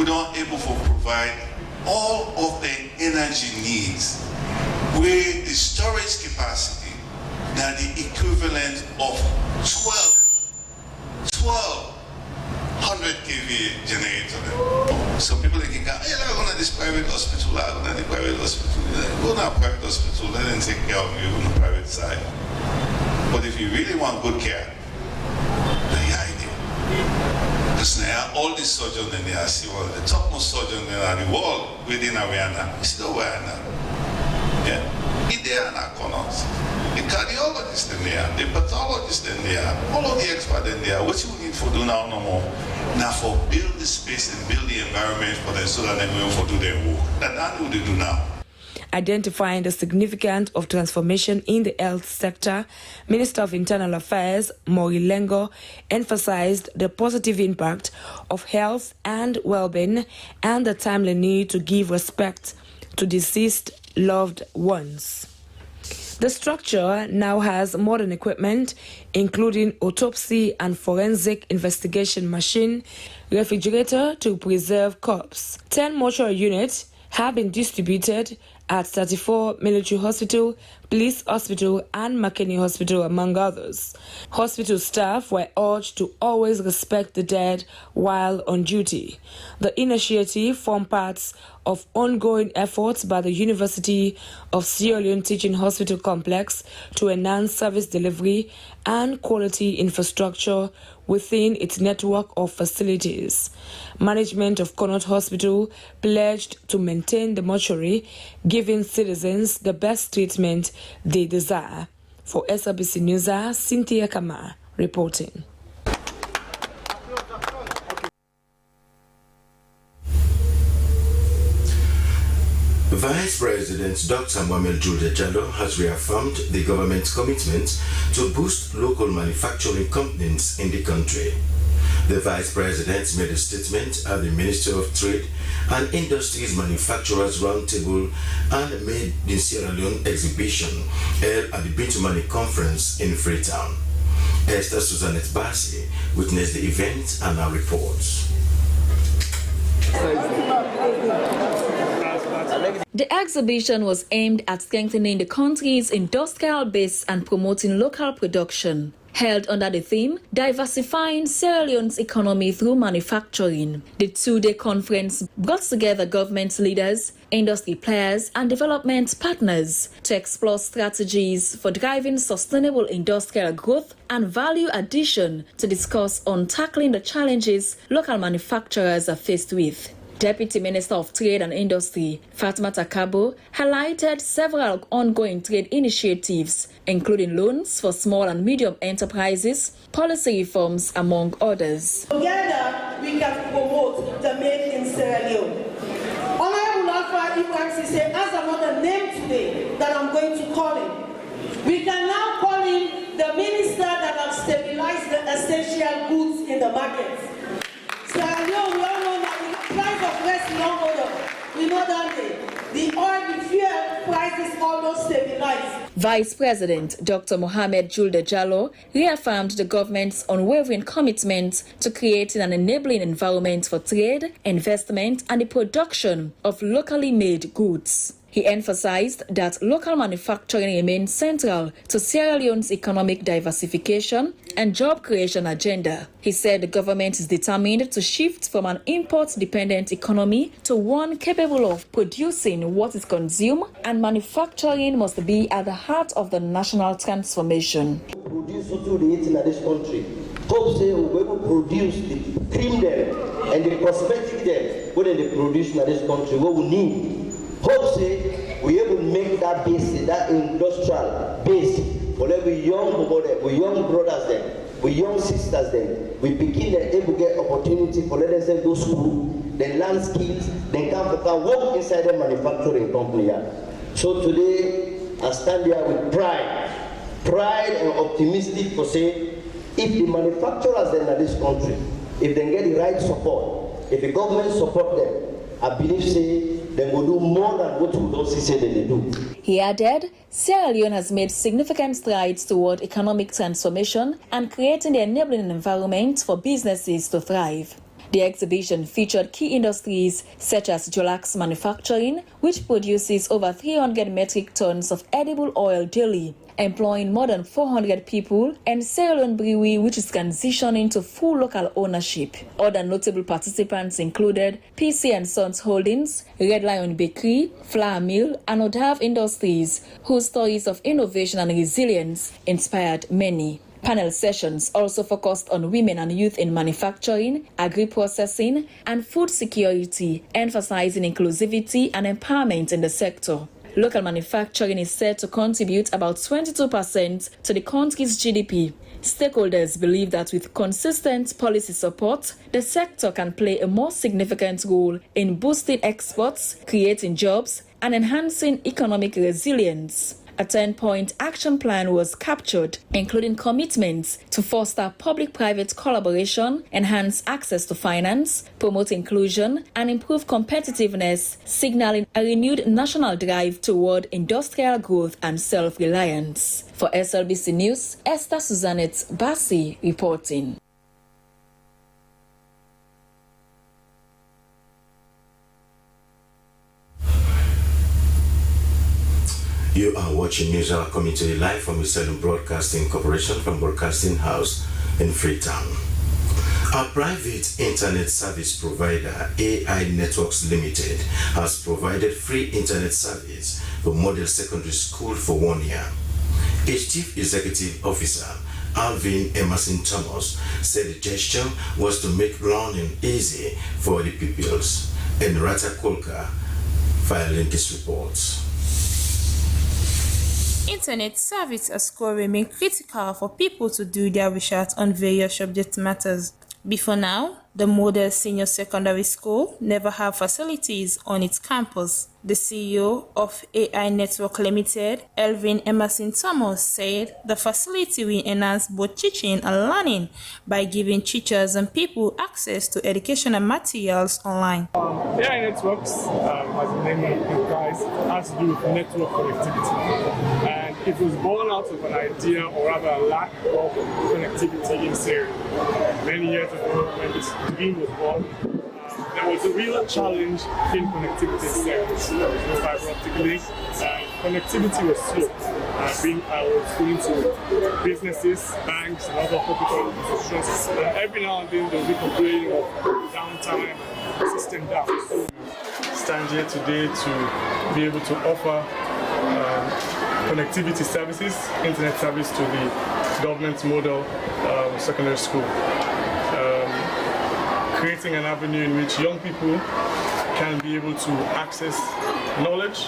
don't able to provide all of the energy needs with the storage capacity that the equivalent of 1200 kV generator. So people think, hey, I'm going to this private hospital, I'm going to the private hospital. Go to a private hospital, let them take care of you on the private side. But if you really want good care, then you idea. Because now all these surgeons in there, see one of the topmost surgeons in the world within Ariana, it's still where now. Yeah? In there and our corners. The cardiologist in there, the pathologist in there, all of the experts in there. What you need for do now no more? Now for build the space and build the environment for them so that they will for do their work. That's what they do now. Identifying the significance of transformation in the health sector, Minister of Internal Affairs, Maury Lengo, emphasized the positive impact of health and well-being and the timely need to give respect to deceased loved ones. The structure now has modern equipment, including autopsy and forensic investigation machine, refrigerator to preserve corpses. 10 mortuary units have been distributed at 34 military hospital, police hospital, and McKinney Hospital, among others. Hospital staff were urged to always respect the dead while on duty. The initiative formed part of ongoing efforts by the University of Sierra Leone Teaching Hospital Complex to enhance service delivery and quality infrastructure within its network of facilities. Management of Connaught Hospital pledged to maintain the mortuary, giving citizens the best treatment they desire. For SLBC News, Cynthia Kama reporting. Vice President Dr. Mohamed Julde Jallow has reaffirmed the government's commitment to boost local manufacturing companies in the country. The Vice President made a statement at the Ministry of Trade and Industries Manufacturers Roundtable and Made in Sierra Leone exhibition held at the Bintumani Conference in Freetown. Esther Susanette Bassi witnessed the event and now reports. The exhibition was aimed at strengthening the country's industrial base and promoting local production. Held under the theme, Diversifying Sierra Leone's Economy Through Manufacturing. The two-day conference brought together government leaders, industry players, and development partners to explore strategies for driving sustainable industrial growth and value addition to discuss on tackling the challenges local manufacturers are faced with. Deputy Minister of Trade and Industry, Fatima Takabo, highlighted several ongoing trade initiatives, including loans for small and medium enterprises, policy reforms, among others. Together, we can promote the Made in Sierra Leone. Honorable Alpha Ibrahim said, as another name today that I'm going to call him. We can now call him the minister that has stabilized the essential goods in the market. Sierra Leone, we all know that the price of West long order, we know that the oil, the fuel prices almost stabilized. Vice President Dr. Mohamed Julde Jallow reaffirmed the government's unwavering commitment to creating an enabling environment for trade, investment, and the production of locally made goods. He emphasized that local manufacturing remains central to Sierra Leone's economic diversification and job creation agenda. He said the government is determined to shift from an import-dependent economy to one capable of producing what is consumed, and manufacturing must be at the heart of the national transformation. Produce what they eat in this country. Hope say we will produce the cream them and the cosmetic them what they produce in this country. What we need. Hope say we able to make that base, that industrial base for every young brother, we young brothers them, we young sisters them. We begin them able to get opportunity for let them go to school, then learn skills, then can work inside the manufacturing company. So today I stand here with pride and optimistic for say if the manufacturers then in this country, if they get the right support, if the government support them, I believe say they will do more than what we don't see that they do. He added, Sierra Leone has made significant strides toward economic transformation and creating the enabling environment for businesses to thrive. The exhibition featured key industries such as Jolax Manufacturing, which produces over 300 metric tons of edible oil daily, employing more than 400 people, and Sierra Leone Brewery, which is transitioning to full local ownership. Other notable participants included PC & Sons Holdings, Red Lion Bakery, Flour Mill, and Odav Industries, whose stories of innovation and resilience inspired many. Panel sessions also focused on women and youth in manufacturing, agri-processing, and food security, emphasizing inclusivity and empowerment in the sector. Local manufacturing is said to contribute about 22% to the country's GDP. Stakeholders believe that with consistent policy support, the sector can play a more significant role in boosting exports, creating jobs, and enhancing economic resilience. A 10-point action plan was captured, including commitments to foster public-private collaboration, enhance access to finance, promote inclusion, and improve competitiveness, signaling a renewed national drive toward industrial growth and self-reliance. For SLBC News, Esther Suzanette Bassi reporting. You are watching News Hour coming to you live from the Salem Broadcasting Corporation from Broadcasting House in Freetown. Our private internet service provider, AI Networks Limited, has provided free internet service for Model Secondary School for 1 year. Its Chief Executive Officer, Alvin Emerson Thomas, said the gesture was to make learning easy for the pupils. And Rata Kolka filing this report. Internet service at school remain critical for people to do their research on various subject matters. Before now, the Model Senior Secondary School never had facilities on its campus. The CEO of AI Network Limited, Elvin Emerson Thomas, said the facility will enhance both teaching and learning by giving teachers and people access to educational materials online. AI Networks, as the name implies, has to do with network connectivity. And it was born out of an idea, or rather a lack of connectivity in Syria. Many years ago, when this scheme was born, there was a real challenge in connectivity in Syria. There was no fiber optic link, and connectivity was slow. I was going to businesses, banks, and other public institutions, and every now and then there will be complaining of downtime, system down. So stand here today to be able to offer connectivity services, internet service to the government model secondary school. Creating an avenue in which young people can be able to access knowledge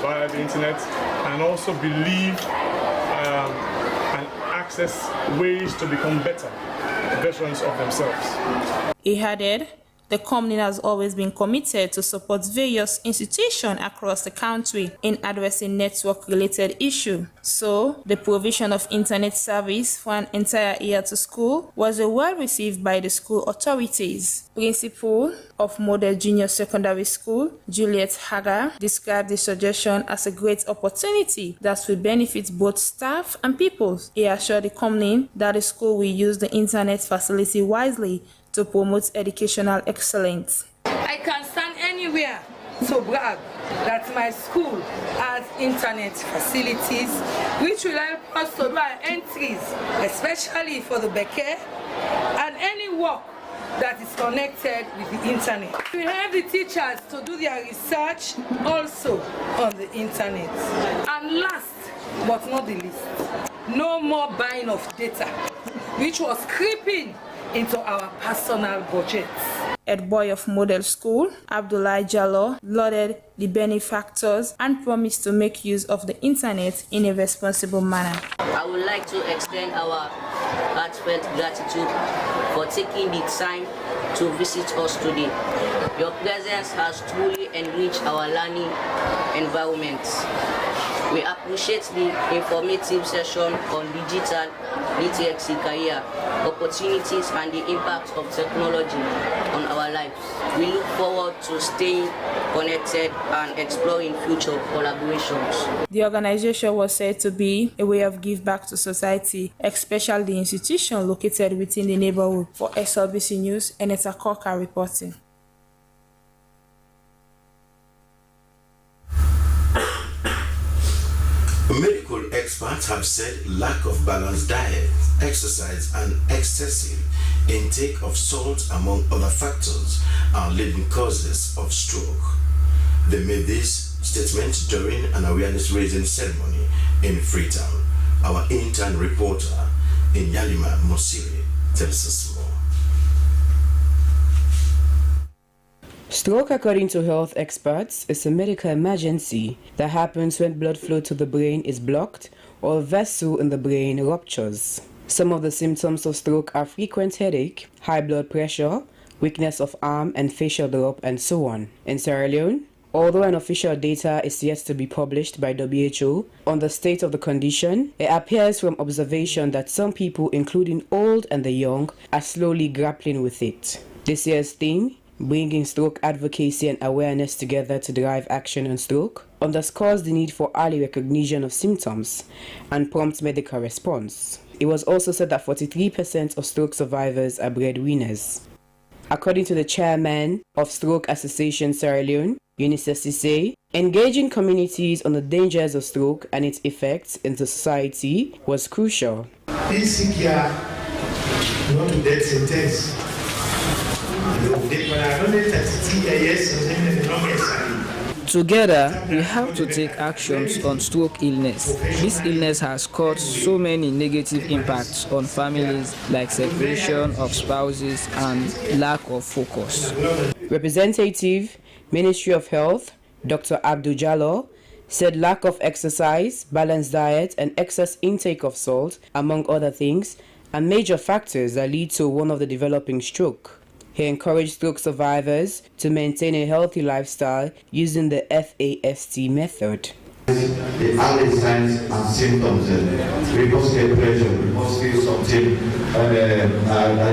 via the internet and also believe and access ways to become better versions of themselves. He added, the company has always been committed to support various institutions across the country in addressing network-related issues. So, the provision of internet service for an entire year to school was well received by the school authorities. Principal of Model Junior Secondary School, Juliet Hagar, described the suggestion as a great opportunity that will benefit both staff and pupils. He assured the company that the school will use the internet facility wisely to promote educational excellence. I can stand anywhere to brag that my school has internet facilities which will help us to do our entries, especially for the Beke and any work that is connected with the internet. We have the teachers to do their research also on the internet. And last but not the least, no more buying of data, which was creeping into our personal budgets. Head boy of Model School, Abdullah Jallo, lauded the benefactors and promised to make use of the internet in a responsible manner. I would like to extend our heartfelt gratitude for taking the time to visit us today. Your presence has truly enriched our learning environment. We appreciate the informative session on digital literacy career opportunities, and the impact of technology on our lives. We look forward to staying connected and exploring future collaborations. The organization was said to be a way of give back to society, especially the institution located within the neighborhood. For SLBC News, Eneta Korka reporting. Medical experts have said lack of balanced diet, exercise, and excessive intake of salt, among other factors, are leading causes of stroke. They made this statement during an awareness-raising ceremony in Freetown. Our intern reporter in Yalima Mosiri tells us more. Stroke, according to health experts, is a medical emergency that happens when blood flow to the brain is blocked or a vessel in the brain ruptures. Some of the symptoms of stroke are frequent headache, high blood pressure, weakness of arm and facial drop, and so on. In Sierra Leone, although an official data is yet to be published by WHO on the state of the condition, it appears from observation that some people, including old and the young, are slowly grappling with it. This year's theme, bringing stroke advocacy and awareness together to drive action on stroke, underscores the need for early recognition of symptoms and prompt medical response. It was also said that 43% of stroke survivors are breadwinners. According to the chairman of Stroke Association Sierra Leone, Eunice Cisse, engaging communities on the dangers of stroke and its effects into society was crucial. This year, not to death sentence. Together, we have to take actions on stroke illness. This illness has caused so many negative impacts on families, like separation of spouses and lack of focus. Representative, Ministry of Health, Dr. Abdul Jallo, said lack of exercise, balanced diet, and excess intake of salt, among other things, are major factors that lead to one of the developing stroke. He encouraged stroke survivors to maintain a healthy lifestyle using the FAST method. The early signs and symptoms, we must get pressure, we must feel something like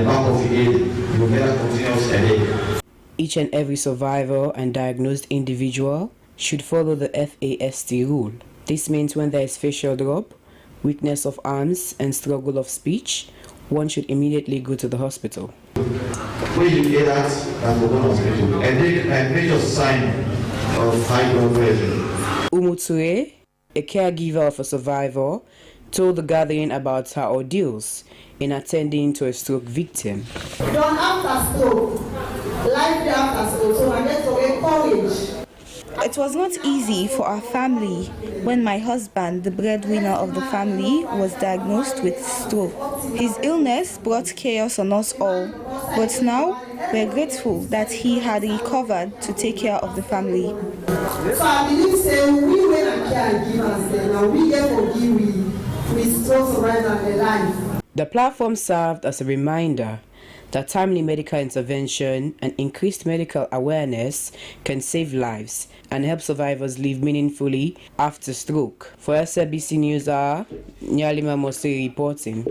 back of the head, you get a continuous headache. Each and every survivor and diagnosed individual should follow the FAST rule. This means when there is facial drop, weakness of arms, and struggle of speech, one should immediately go to the hospital. When you hear that will go to hospital. A major sign of high blood pressure. Umuture, a caregiver of a survivor, told the gathering about her ordeals in attending to a stroke victim. After stroke, life after stroke, so I get to encourage. It was not easy for our family when my husband, the breadwinner of the family, was diagnosed with stroke. His illness brought chaos on us all, but now we're grateful that he had recovered to take care of the family. So I believe say we wait and caregivers and we get forgive we stroke survivors their life. The platform served as a reminder that timely medical intervention and increased medical awareness can save lives and help survivors live meaningfully after stroke. For SLBC News, Nyalima Mosiri reporting.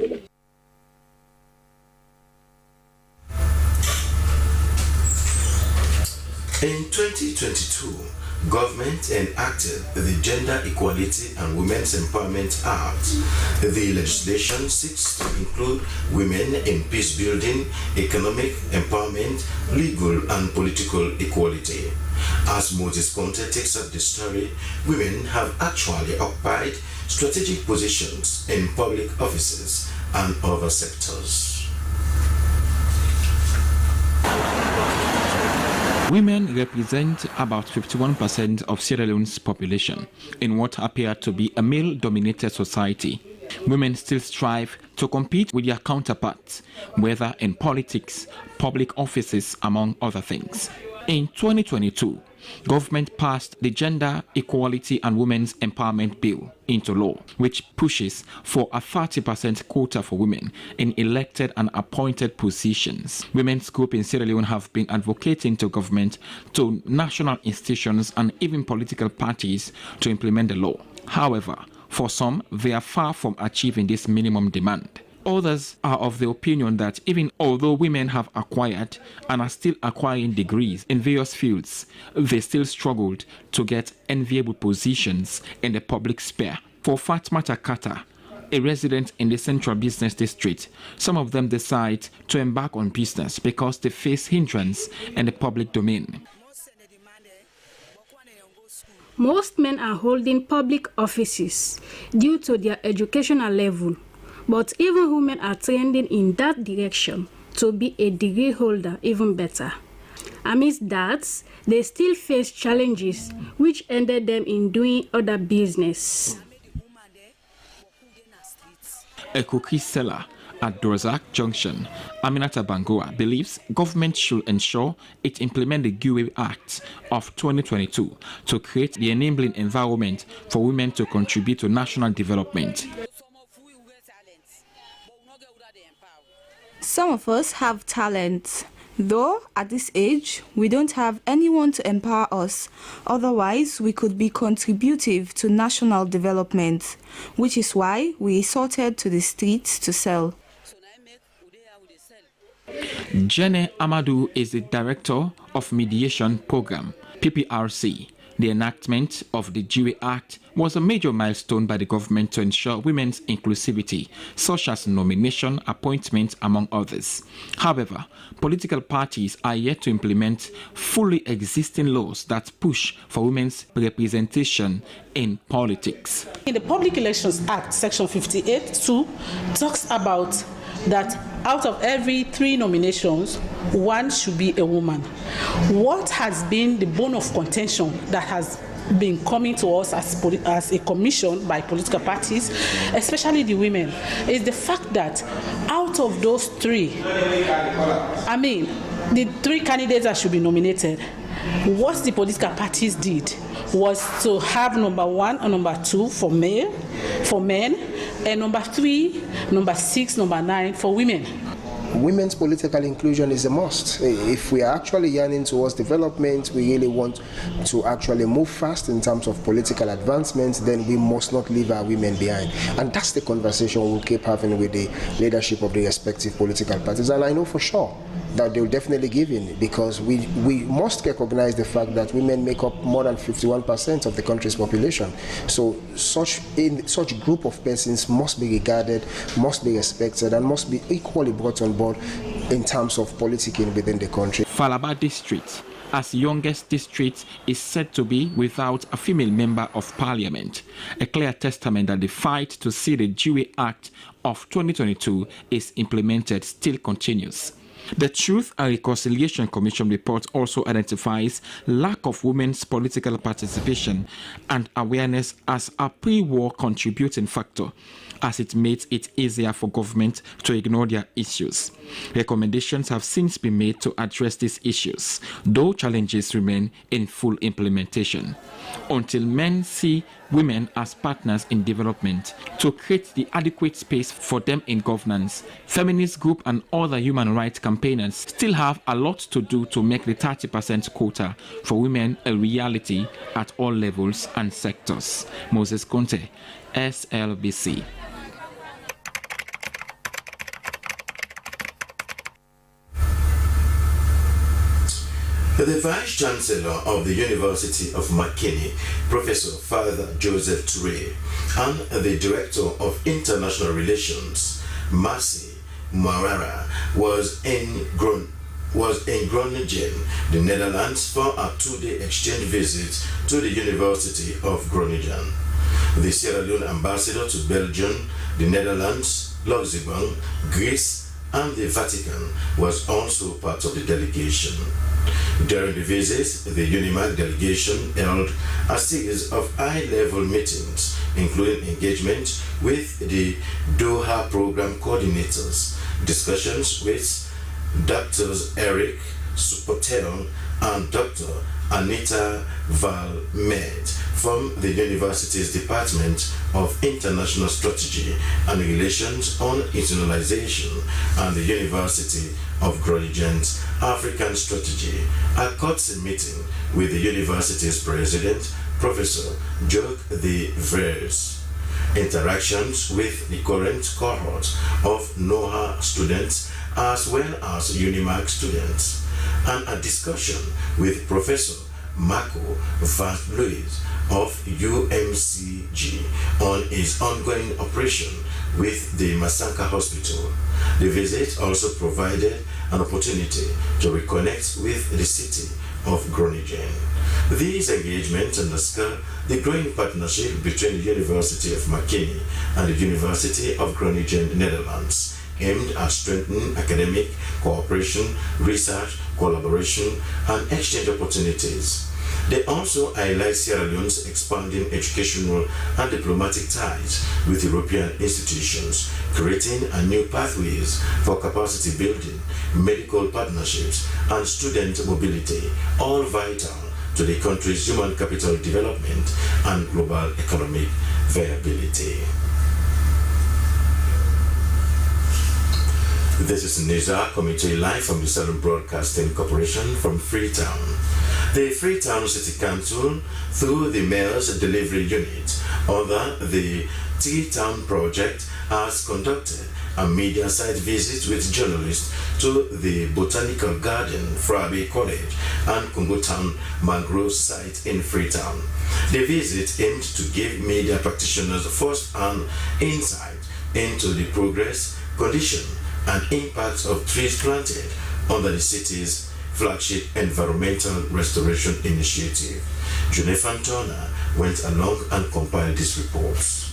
In 2022, government enacted the Gender Equality and Women's Empowerment Act. The legislation seeks to include women in peace building, economic empowerment, legal and political equality. As Moses Conte takes up the story, women have actually occupied strategic positions in public offices and other sectors. Women represent about 51% of Sierra Leone's population in what appeared to be a male-dominated society. Women still strive to compete with their counterparts, whether in politics, public offices, among other things. In 2022, government passed the Gender Equality and Women's Empowerment Bill into law, which pushes for a 30% quota for women in elected and appointed positions. Women's groups in Sierra Leone have been advocating to government, to national institutions, and even political parties to implement the law. However, for some, they are far from achieving this minimum demand. others are of the opinion that even although women have acquired and are still acquiring degrees in various fields, they still struggled to get enviable positions in the public sphere. For Fatmata Kata, a resident in the Central Business District, some of them decide to embark on business because they face hindrance in the public domain. Most men are holding public offices due to their educational level, but even women are trending in that direction to be a degree holder even better. Amidst that, they still face challenges which ended them in doing other business. A cookie seller at Dorzak Junction, Aminata Bangoa, believes government should ensure it implement the GUE Act of 2022 to create the enabling environment for women to contribute to national development. Some of us have talent, though at this age we don't have anyone to empower us. Otherwise, we could be contributive to national development, which is why we resorted to the streets to sell. Jene Amadou is the Director of Mediation Program, PPRC. The enactment of the GUE Act was a major milestone by the government to ensure women's inclusivity, such as nomination, appointment, among others. However, political parties are yet to implement fully existing laws that push for women's representation in politics. In the Public Elections Act, Section 58(2) talks about that out of every 3 nominations, 1 should be a woman. What has been the bone of contention that has been coming to us as a commission by political parties, especially the women, is the fact that out of those 3, the 3 candidates that should be nominated, what the political parties did was to have number 1 and number 2 for men, and number 3, number 6, number 9 for women. Women's political inclusion is a must. If we are actually yearning towards development, we really want to actually move fast in terms of political advancement, then we must not leave our women behind. And that's the conversation we'll keep having with the leadership of the respective political parties. And I know for sure that they'll definitely give in, because we must recognize the fact that women make up more than 51% of the country's population. So such group of persons must be regarded, must be respected, and must be equally brought on board in terms of politicking within the country. Falaba District, as youngest district, is said to be without a female member of parliament, a clear testament that the fight to see the GUE Act of 2022 is implemented still continues. The Truth and Reconciliation Commission report also identifies lack of women's political participation and awareness as a pre-war contributing factor, as it makes it easier for government to ignore their issues. Recommendations have since been made to address these issues, though challenges remain in full implementation. Until men see women as partners in development, to create the adequate space for them in governance, feminist groups and other human rights campaigners still have a lot to do to make the 30% quota for women a reality at all levels and sectors. Moses Conte, SLBC. The Vice-Chancellor of the University of Makini, Professor Father Joseph Toure, and the Director of International Relations, Mercy Mwarara, was in Groningen, the Netherlands, for a 2-day exchange visit to the University of Groningen. The Sierra Leone ambassador to Belgium, the Netherlands, Luxembourg, Greece, and the Vatican was also part of the delegation. During the visit, the UNIMAC delegation held a series of high-level meetings, including engagement with the Doha program coordinators, discussions with Drs. Eric Supotel and Dr. Anita Valmed from the university's Department of International Strategy and Relations on Internationalization and the University of Groningen's African Strategy, a courtesy meeting with the university's president, Professor Jacques de Vries. interactions with the current cohort of NOHA students as well as UNIMAG students, and a discussion with Professor Marco Vaz-Luis of UMCG on his ongoing operation with the Masanka Hospital. The visit also provided an opportunity to reconnect with the city of Groningen. These engagements underscore the growing partnership between the University of Makeni and the University of Groningen, Netherlands, aimed at strengthening academic cooperation, research, collaboration, and exchange opportunities. They also highlight Sierra Leone's expanding educational and diplomatic ties with European institutions, creating a new pathways for capacity building, medical partnerships, and student mobility, all vital to the country's human capital development and global economic viability. This is Nizar coming to you live from the Southern Broadcasting Corporation from Freetown. The Freetown City Council, through the Mayor's Delivery Unit under the T-Town project, has conducted a media site visit with journalists to the Botanical Garden, Frabe College, and Kumbutown Mangrove site in Freetown. The visit aimed to give media practitioners first-hand insight into the progress, condition, and impacts of trees planted under the city's flagship environmental restoration initiative. Jonathan Turner went along and compiled these reports.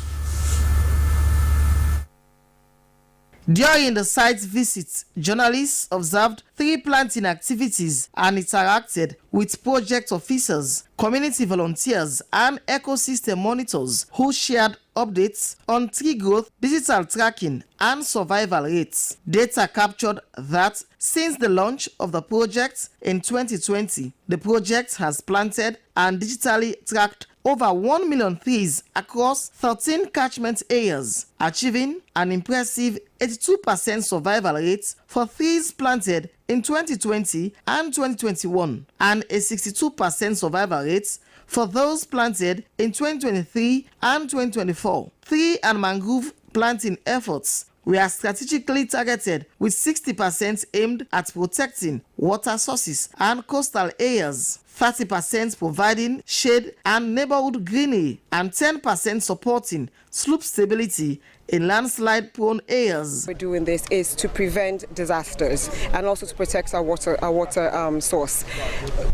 During the site visit, journalists observed 3 planting activities and interacted with project officers, community volunteers, and ecosystem monitors who shared updates on tree growth, digital tracking, and survival rates. Data captured that since the launch of the project in 2020, the project has planted and digitally tracked over 1 million trees across 13 catchment areas, achieving an impressive 82% survival rate for trees planted in 2020 and 2021, and a 62% survival rate for those planted in 2023 and 2024. Tree and mangrove planting efforts were strategically targeted with 60% aimed at protecting water sources and coastal areas, 30% providing shade and neighborhood greenery, and 10% supporting slope stability in landslide-prone areas. We're doing this is to prevent disasters and also to protect our water source.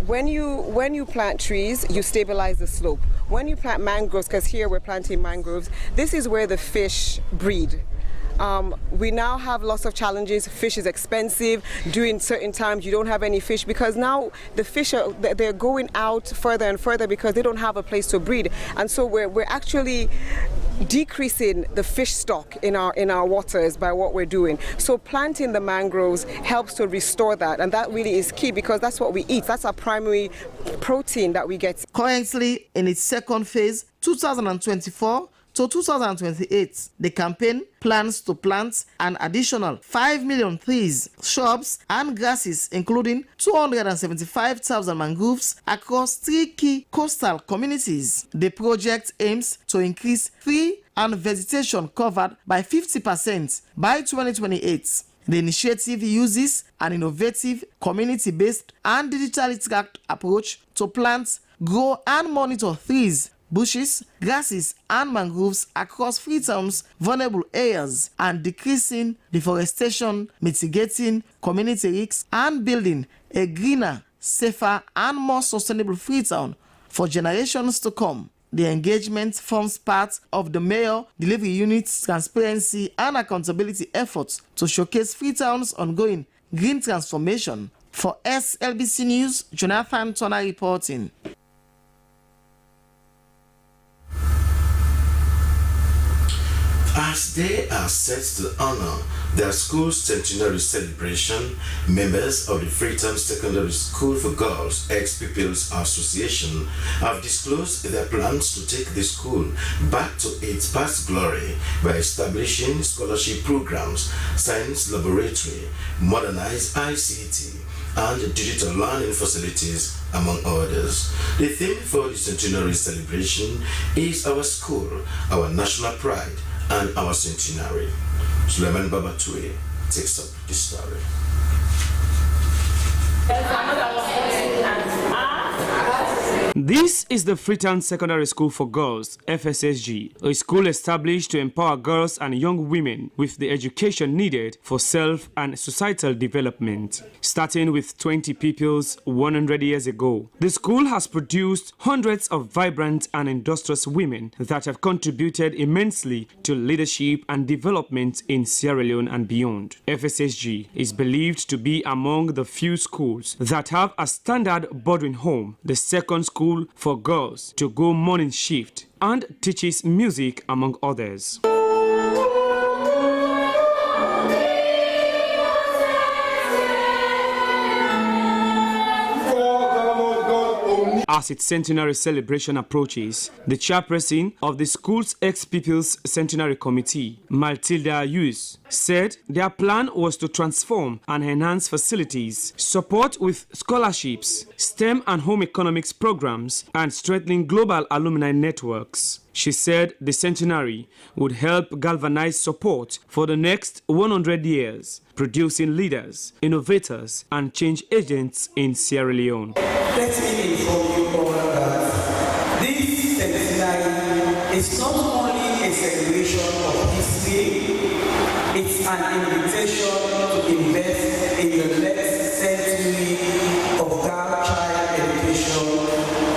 When you plant trees, you stabilize the slope. When you plant mangroves, because here we're planting mangroves, this is where the fish breed. We now have lots of challenges. Fish is expensive. During certain times you don't have any fish because now the fish they're going out further and further because they don't have a place to breed, and so we're actually decreasing the fish stock in our waters by what we're doing. So planting the mangroves helps to restore that, and that really is key because that's what we eat. That's our primary protein that we get. Currently in its second phase, 2024 to 2028, the campaign plans to plant an additional 5 million trees, shrubs, and grasses, including 275,000 mangroves across 3 key coastal communities. The project aims to increase tree and vegetation covered by 50% by 2028. The initiative uses an innovative, community-based, and digitally tracked approach to plant, grow, and monitor trees, bushes, grasses, and mangroves across Freetown's vulnerable areas, and decreasing deforestation, mitigating community risks, and building a greener, safer, and more sustainable Freetown for generations to come. The engagement forms part of the Mayor Delivery Unit's transparency and accountability efforts to showcase Freetown's ongoing green transformation. For SLBC News, Jonathan Turner reporting. As they are set to honor their school's centenary celebration, members of the Freetown Secondary School for Girls Ex-Pupils Association have disclosed their plans to take the school back to its past glory by establishing scholarship programs, science laboratory, modernized ICT, and digital learning facilities, among others. The theme for the centenary celebration is Our School, Our National Pride, and Our Centenary. Suleiman Babatue takes up the story. This is the Freetown Secondary School for Girls, FSSG, a school established to empower girls and young women with the education needed for self and societal development. Starting with 20 pupils 100 years ago, the school has produced hundreds of vibrant and industrious women that have contributed immensely to leadership and development in Sierra Leone and beyond. FSSG is believed to be among the few schools that have a standard boarding home, the second school for girls to go morning shift, and teaches music, among others. As its centenary celebration approaches, the chairperson of the school's ex-People's Centenary Committee, Matilda Hughes, said their plan was to transform and enhance facilities, support with scholarships, STEM and home economics programs, and strengthening global alumni networks. She said the centenary would help galvanize support for the next 100 years, producing leaders, innovators, and change agents in Sierra Leone. Let me inform you all that this centenary is not only a celebration of history, it's an invitation to invest in the next century of girl child education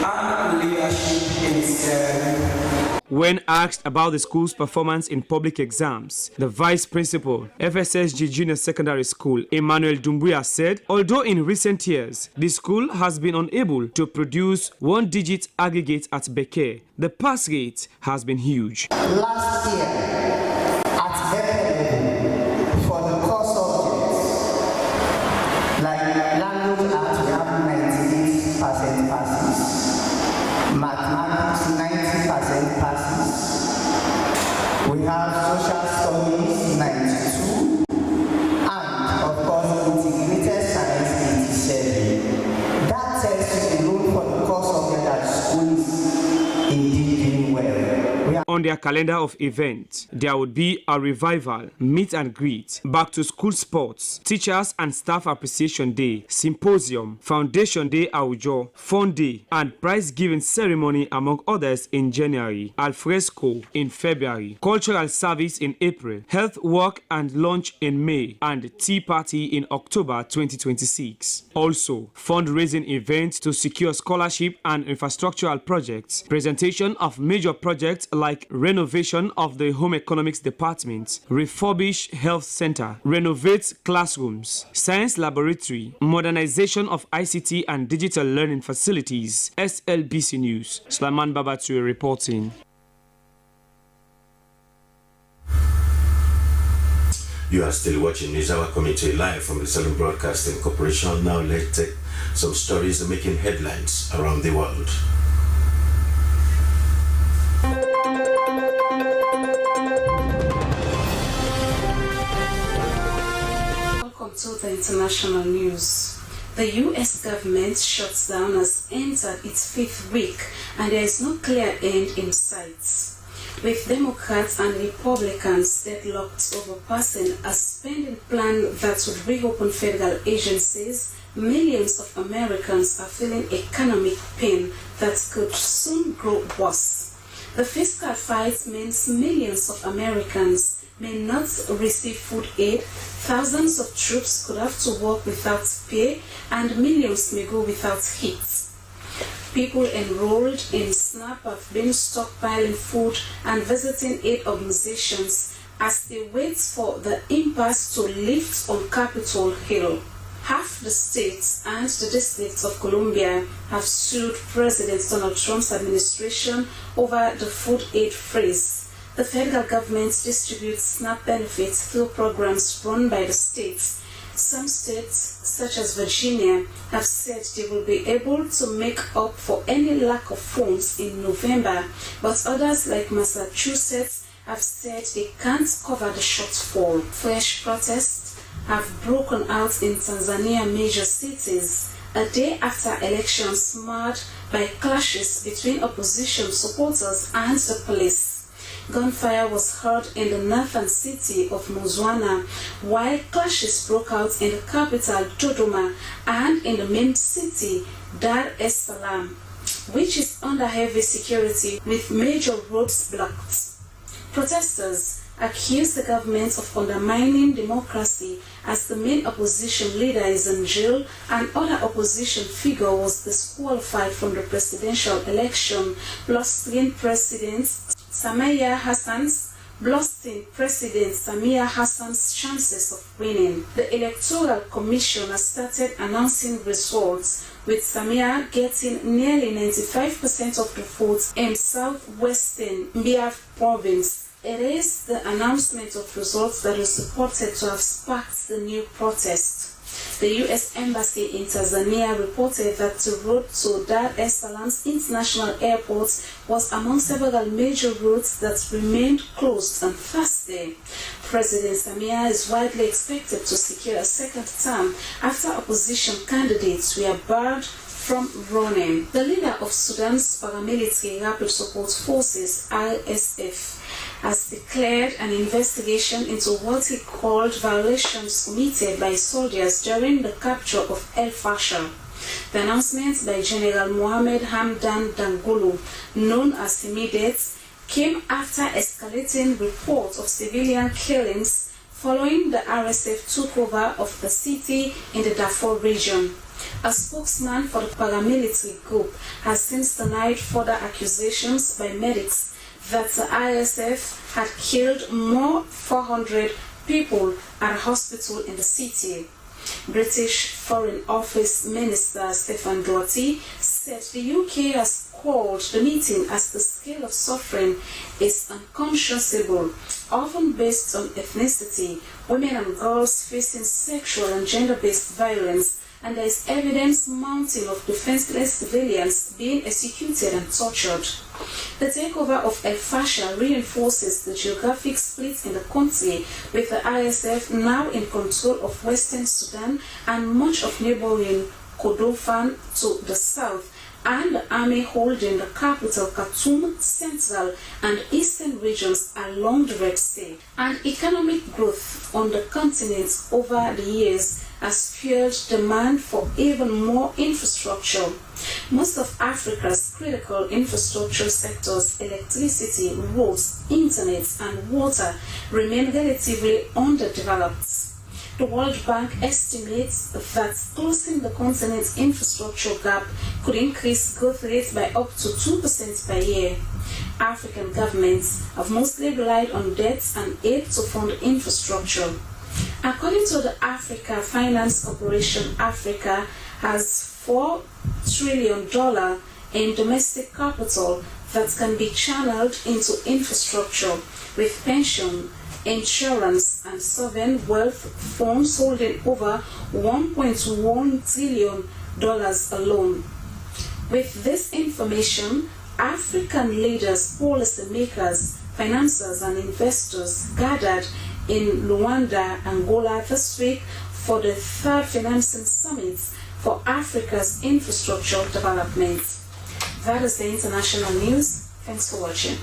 and leadership in Sierra Leone. When asked about the school's performance in public exams, the vice principal, FSSG Junior Secondary School, Emmanuel Dumbuya, said, although in recent years, the school has been unable to produce one-digit aggregate at Beke, the pass rate has been huge. Last year, at Beke, for the core subjects, like language arts, we have 98% passes, mathematics, 90% passes. We have social studies 92, and of course integrated science 87. That tells you alone for the course of that school is indeed doing well. On their calendar of events, there would be a revival, meet and greet, back to school sports, teachers and staff appreciation day, symposium, foundation day Aujo, fun day, and prize giving ceremony, among others, in January, alfresco in February, cultural service in April, health walk and lunch in May, and tea party in October 2026. Also, fundraising events to secure scholarship and infrastructural projects, presentation of major projects like renovation of the home economics department, refurbish health center, renovate classrooms, science laboratory, modernization of ICT and digital learning facilities. SLBC News, Suleiman Babatue reporting. You are still watching News Hour coming to you live from the Salon Broadcasting Corporation. Now let's take some stories making headlines around the world. Welcome to the international news. The U.S. government shutdown has entered its fifth week and there is no clear end in sight. With Democrats and Republicans deadlocked over passing a spending plan that would reopen federal agencies, millions of Americans are feeling economic pain that could soon grow worse. The fiscal fight means millions of Americans may not receive food aid, thousands of troops could have to work without pay, and millions may go without heat. People enrolled in SNAP have been stockpiling food and visiting aid organizations as they wait for the impasse to lift on Capitol Hill. Half the states and the District of Columbia have sued President Donald Trump's administration over the food aid freeze. The federal government distributes SNAP benefits through programs run by the states. Some states, such as Virginia, have said they will be able to make up for any lack of funds in November, but others, like Massachusetts, have said they can't cover the shortfall. Fresh protests have broken out in Tanzania major cities a day after elections marred by clashes between opposition supporters and the police. Gunfire was heard in the northern city of Muzwana, while clashes broke out in the capital Dodoma and in the main city Dar es Salaam, which is under heavy security with major roads blocked. Protesters accused the government of undermining democracy as the main opposition leader is in jail and other opposition figure was disqualified from the presidential election, blustering President Samia Hassan's chances of winning. The Electoral Commission has started announcing results, with Samia getting nearly 95% of the votes in southwestern Mbeya province. It is the announcement of results that is reported to have sparked the new protest. The U.S. Embassy in Tanzania reported that the road to Dar es Salaam's international airport was among several major routes that remained closed on Thursday. President Samia is widely expected to secure a second term after opposition candidates were barred from running. The leader of Sudan's paramilitary Rapid Support Forces, RSF, has declared an investigation into what he called violations committed by soldiers during the capture of El Fasher. The announcement by General Mohammed Hamdan Dagalo, known as Immediate, came after escalating reports of civilian killings following the RSF took over of the city in the Darfur region. A spokesman for the paramilitary group has since denied further accusations by medics that the ISF had killed more 400 people at a hospital in the city. British Foreign Office Minister Stephen Doherty said the UK has called the meeting as the scale of suffering is unconscionable, often based on ethnicity, women and girls facing sexual and gender-based violence, and there is evidence mounting of defenseless civilians being executed and tortured. The takeover of El Fasher reinforces the geographic split in the country, with the ISF now in control of Western Sudan and much of neighboring Kordofan to the south, and the army holding the capital Khartoum, central and eastern regions along the Red Sea. And economic growth on the continent over the years has fueled demand for even more infrastructure. Most of Africa's critical infrastructure sectors, electricity, roads, internet, and water, remain relatively underdeveloped. The World Bank estimates that closing the continent's infrastructure gap could increase growth rates by up to 2% per year. African governments have mostly relied on debts and aid to fund infrastructure. According to the Africa Finance Corporation, Africa has $4 trillion in domestic capital that can be channeled into infrastructure, with pension, insurance, and sovereign wealth funds holding over $1.1 trillion alone. With this information, African leaders, policymakers, financiers, and investors gathered in Luanda, Angola this week for the third financing summit for Africa's infrastructure development. That is the international news. Thanks for watching.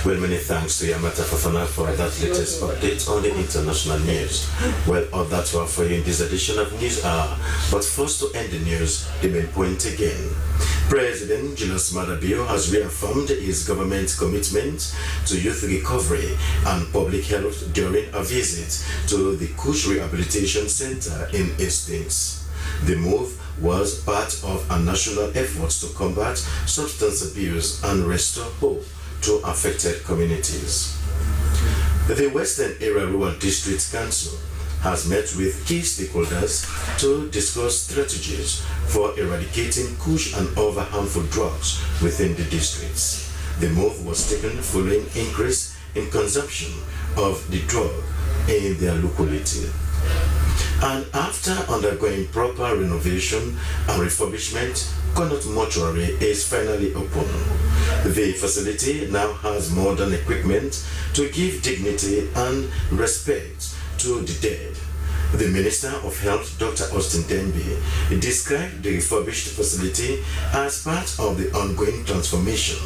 Well, many thanks to Yamata Fafana for that latest update on the international news. Well, all that we have for you in this edition of News Hour. But first, to end the news, the main point again. President Julius Maada Bio has reaffirmed his government's commitment to youth recovery and public health during a visit to the Kush Rehabilitation Center in Hastings. The move was part of a national effort to combat substance abuse and restore hope to affected communities. The Western Area Rural District Council has met with key stakeholders to discuss strategies for eradicating kush and other harmful drugs within the districts. The move was taken following increase in consumption of the drug in their locality. And after undergoing proper renovation and refurbishment Connaught Mortuary is finally open. The facility now has modern equipment to give dignity and respect to the dead. The Minister of Health, Dr. Austin Denby, described the refurbished facility as part of the ongoing transformation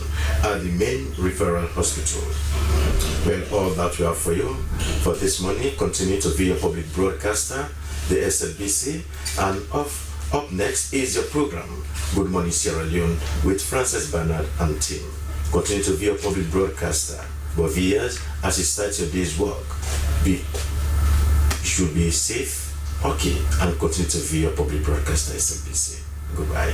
at the main referral hospital. Well, all that we have for you for this morning. Continue to be a public broadcaster, the SLBC, and up next is your program, Good Morning Sierra Leone, with Frances Bernard and team. Continue to be a public broadcaster, but viewers, as you start your day's work, you should be safe, okay, and continue to view your public broadcaster, SLBC. Goodbye.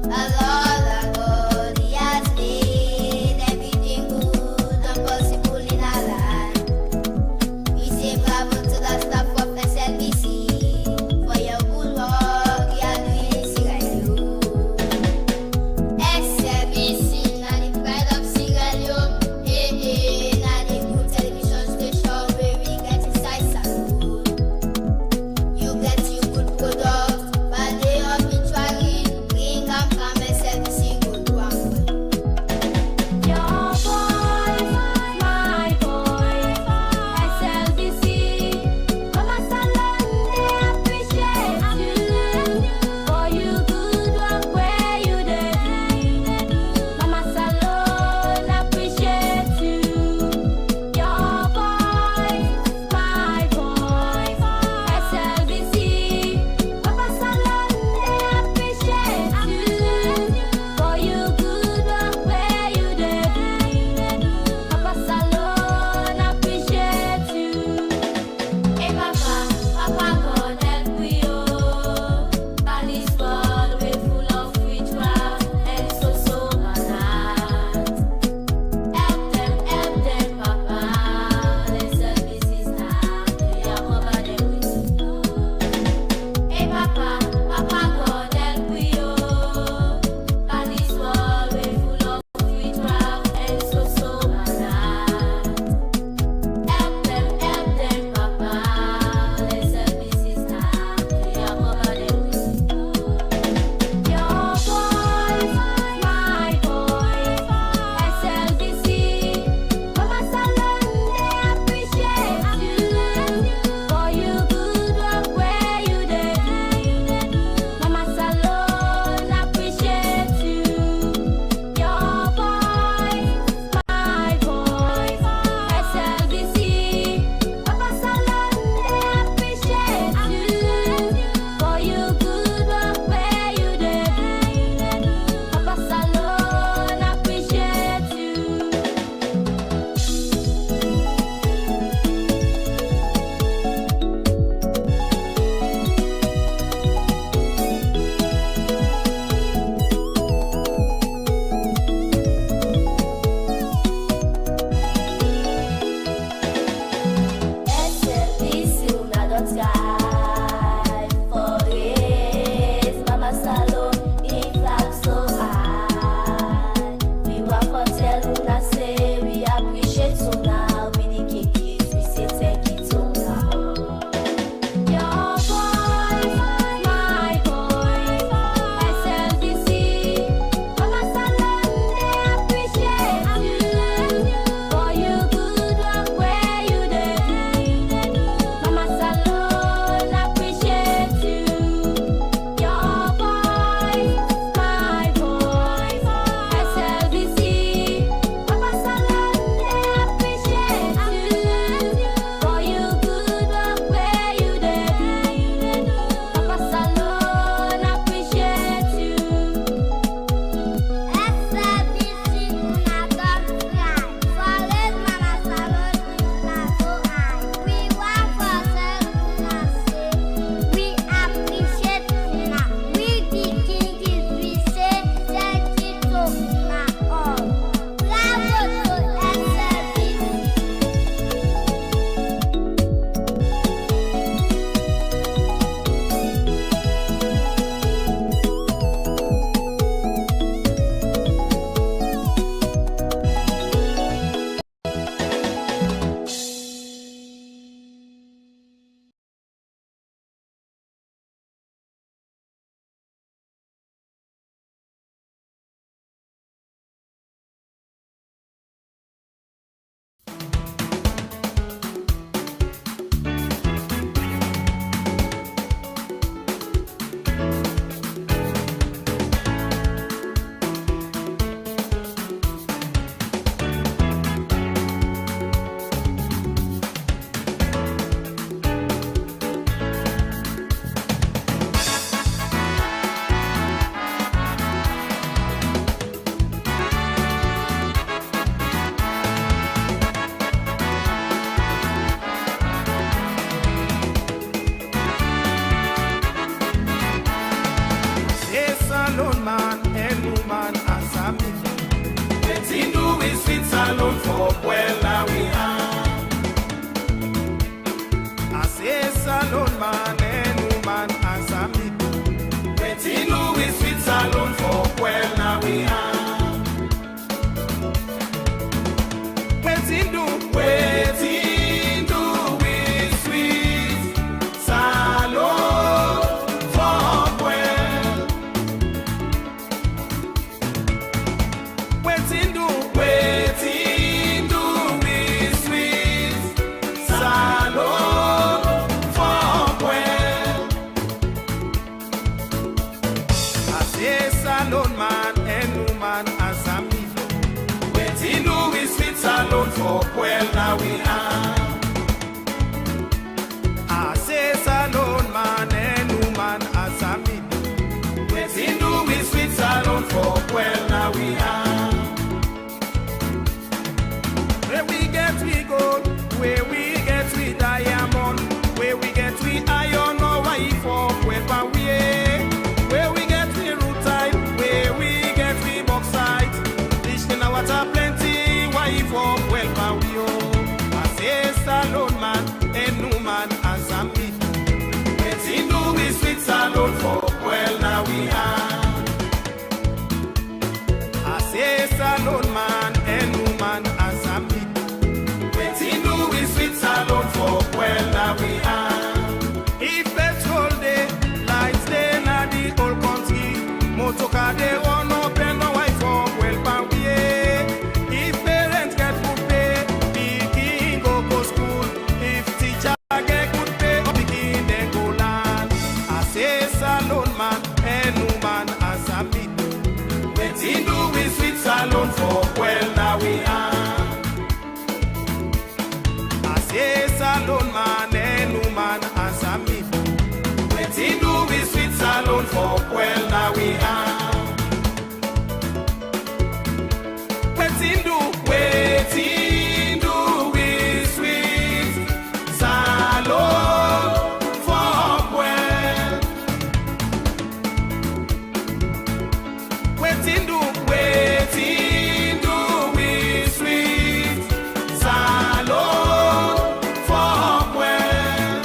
Allah for well now we are. I say salon man and woman as a me. Waiting we sweet salon for well now we are. Waiting do we sweet salon for well. Waiting do we sweet salon for well. I say salon man and woman as a me. Waiting do we sweet salon for well now we are. I say salon man and woman as a me. Waiting do we sweet salon for well now we are. Where we get we gold, where we get we diamond, where we get we iron or wife for well we. Where we get we rutile, where we get we bauxite. Fish in the water plenty, wife for well we oh. I say salon man and woman as a me. Waiting do we sweet salon for well now we are. I say salon man and woman as a me. Waiting do we sweet salon for well now we are. If petrol day, lights day na the whole country. Motoka they run up and no wife for well we. If parents get food pay, pikin go school. If teacher get good pay, pikin then go land. I say salon man and woman as a me. Waiting do we sweet salon for well now we are. I say salon man and woman as a me. Waiting do we sweet salon for well now we are. Waiting do we sweet salon for well. Waiting do we sweet salon for well.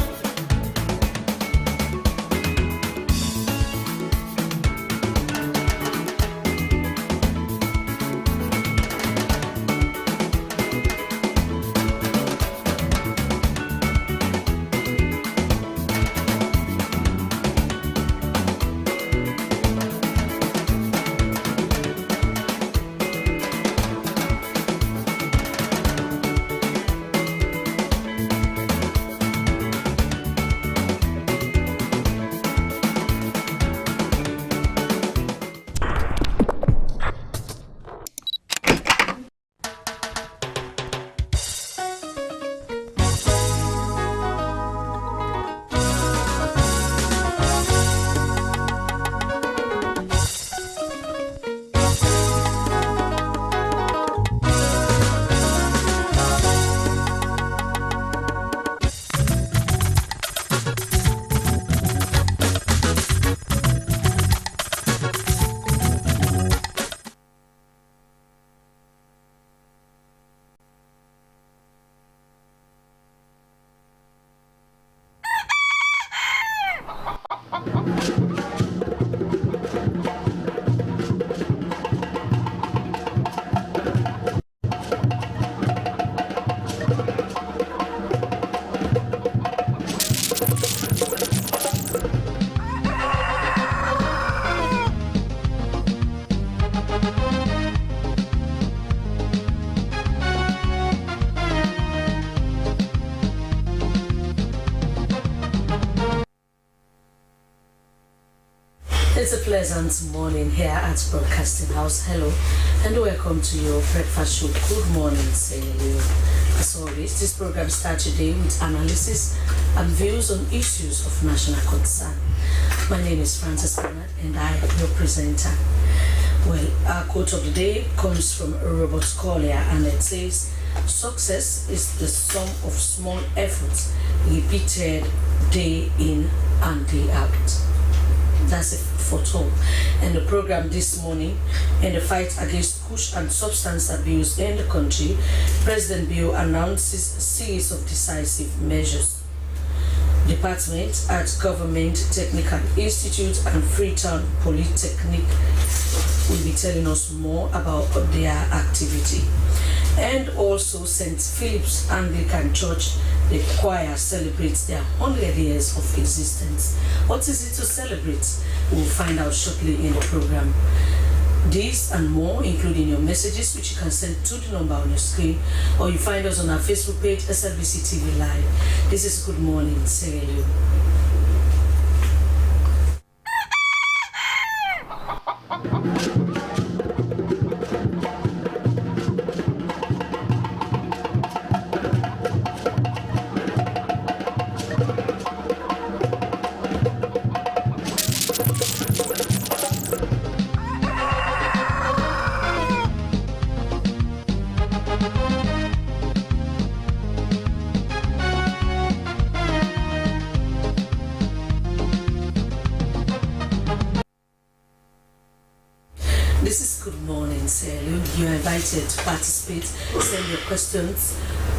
It's a pleasant morning here at Broadcasting House. Hello and welcome to your breakfast show. Good morning, Sierra. As always, this program starts today with analysis and views on issues of national concern. My name is Francis Bernard and I am your presenter. Well, our quote of the day comes from Robert Collier and it says, "Success is the sum of small efforts repeated day in and day out." That's a photo. And the program this morning, in the fight against kush and substance abuse in the country, President Bill announces a series of decisive measures. Department at Government Technical Institute and Freetown Polytechnic will be telling us more about their activity. And also St. Philip's Anglican Church, the choir celebrates their 100 years of existence. What is it to celebrate? We'll find out shortly in the program. These and more, including your messages, which you can send to the number on your screen, or you find us on our Facebook page, SLBC TV Live. This is Good Morning, Sierra Leone. This is Good Morning, Sierra Leone. You are invited to participate. Send your questions,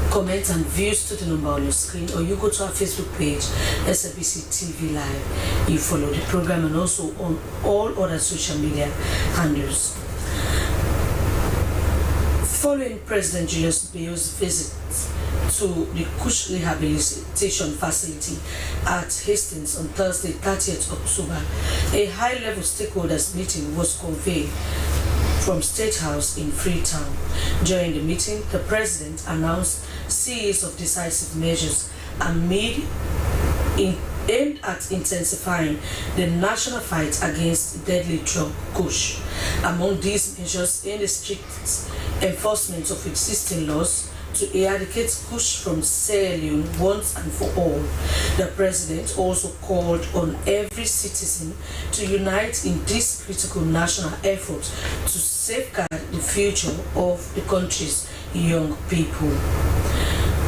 comments, and views to the number on your screen, or you go to our Facebook page, SLBC TV Live. You follow the program and also on all other social media handles. Following President Julius Bio's visit to the Kush Rehabilitation Facility at Hastings on Thursday, 30th October, a high-level stakeholders meeting was convened from State House in Freetown. During the meeting, the President announced a series of decisive measures aimed at intensifying the national fight against deadly drug kush. Among these measures, in the strict enforcement of existing laws to eradicate kush from Sierra Leone once and for all. The President also called on every citizen to unite in this critical national effort to safeguard the future of the country's young people.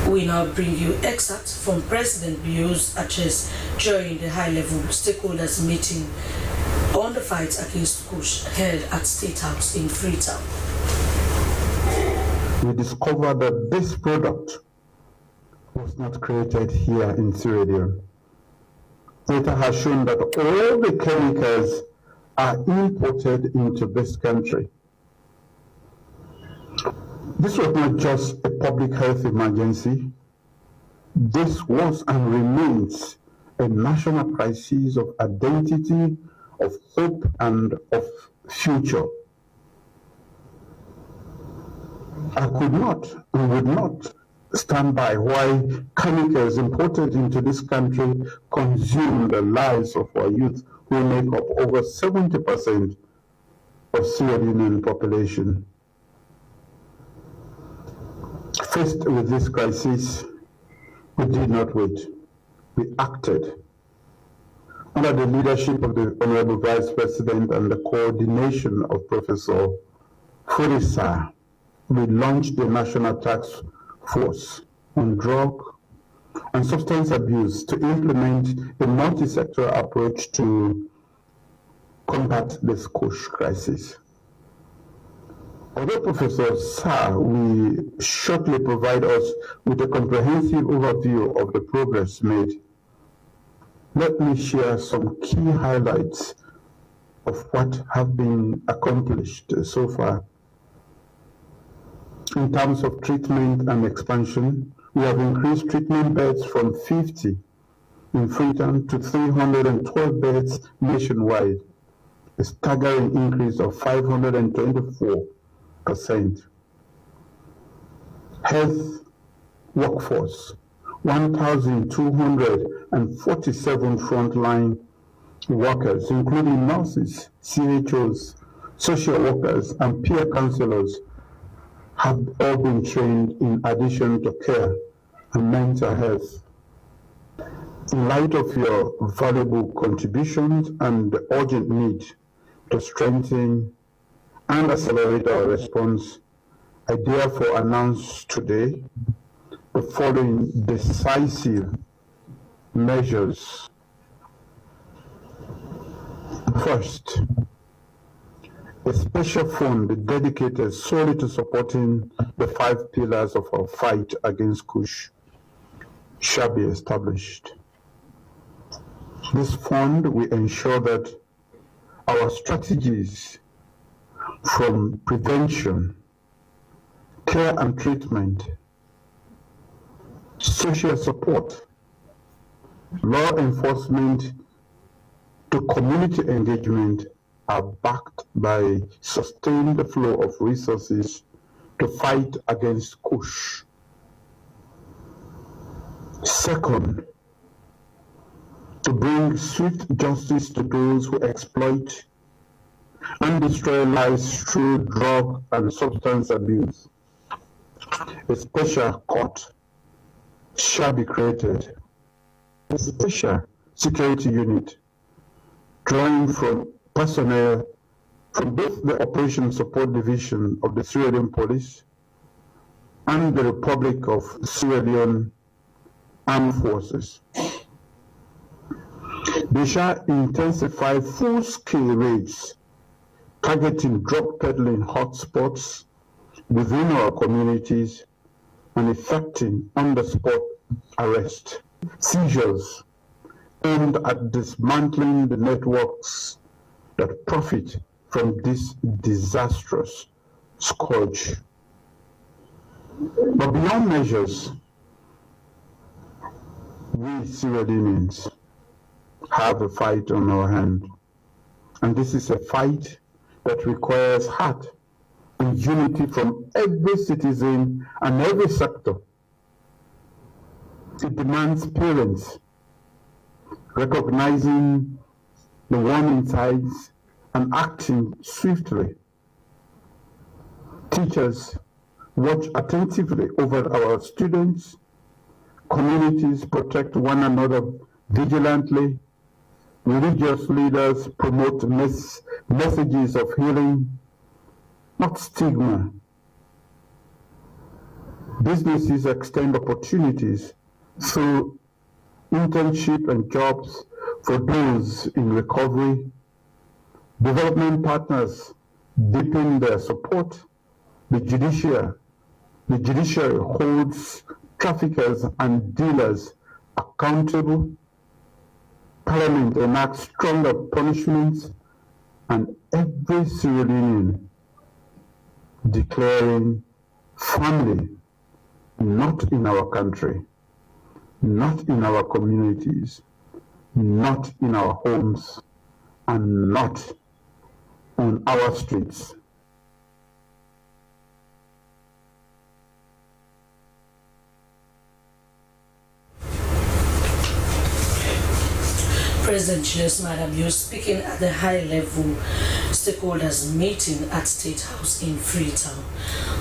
We now bring you excerpts from President Bio's address during the high-level stakeholders meeting on the fight against kush held at State House in Freetown. We discovered that this product was not created here in Sierra Leone. Data has shown that all the chemicals are imported into this country. This was not just a public health emergency. This was and remains a national crisis of identity, of hope, and of future. I could not and would not stand by why chemicals imported into this country consume the lives of our youth, who make up over 70% of Sierra Leonean population. Faced with this crisis, we did not wait. We acted. Under the leadership of the Honorable Vice President and the coordination of Professor Furisa, we launched the National Task Force on Drug and Substance Abuse to implement a multi-sectoral approach to combat this kush crisis. Although Professor Sa will shortly provide us with a comprehensive overview of the progress made, let me share some key highlights of what have been accomplished so far. In terms of treatment and expansion, we have increased treatment beds from 50 in Freetown to 312 beds nationwide, a staggering increase of 524%. Health workforce, 1,247 frontline workers, including nurses, CHOs, social workers, and peer counselors, have all been trained in addition to care and mental health. In light of your valuable contributions and the urgent need to strengthen and accelerate our response, I therefore announce today the following decisive measures. First, a special fund dedicated solely to supporting the 5 pillars of our fight against Kush shall be established. This fund will ensure that our strategies from prevention, care and treatment, social support, law enforcement to community engagement are backed by sustained flow of resources to fight against Kush. Second, to bring swift justice to those who exploit and destroy lives through drug and substance abuse. A special court shall be created, a special security unit drawing from personnel from both the Operation Support Division of the Sierra Leone Police and the Republic of Sierra Leone Armed Forces. They shall intensify full-scale raids targeting drug peddling hotspots within our communities and effecting on-the-spot arrest, seizures aimed at dismantling the networks that profit from this disastrous scourge. But beyond measures, we Sierra Leoneans have a fight on our hand, and this is a fight that requires heart and unity from every citizen and every sector. It demands parents recognizing the warning signs and acting swiftly. Teachers watch attentively over our students. Communities protect one another vigilantly. Religious leaders promote messages of healing, not stigma. Businesses extend opportunities through internship and jobs for those in recovery. Development partners deepen their support. The judiciary holds traffickers and dealers accountable. Parliament enacts stronger punishments, and every Sierra Leonean declaring family not in our country, not in our communities, not in our homes, and not on our streets. President Julius Madam, you're speaking at the high-level stakeholders meeting at State House in Freetown.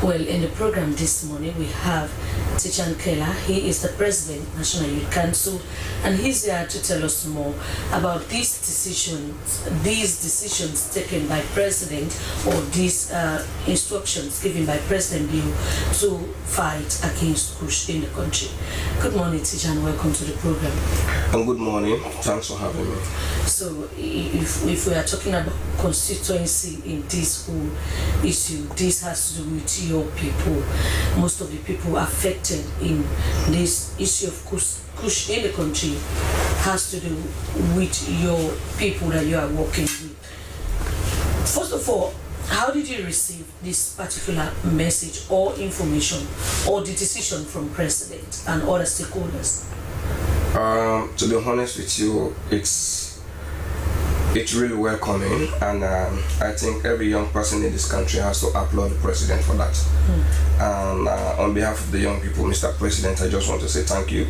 Well, in the program this morning, we have Tichan Kela. He is the President, National Youth Council, and he's here to tell us more about these decisions taken by President, or these instructions given by President Bill to fight against Kush in the country. Good morning, Tichan. Welcome to the program. And good morning. Thanks for having me. So, if we are talking about constituency in this whole issue, this has to do with your people. Most of the people affected in this issue of Kush in the country has to do with your people that you are working with. First of all, how did you receive this particular message or information or the decision from President and other stakeholders? To be honest with you, it's really welcoming, and I think every young person in this country has to applaud the President for that. And on behalf of the young people, Mr. President, I just want to say thank you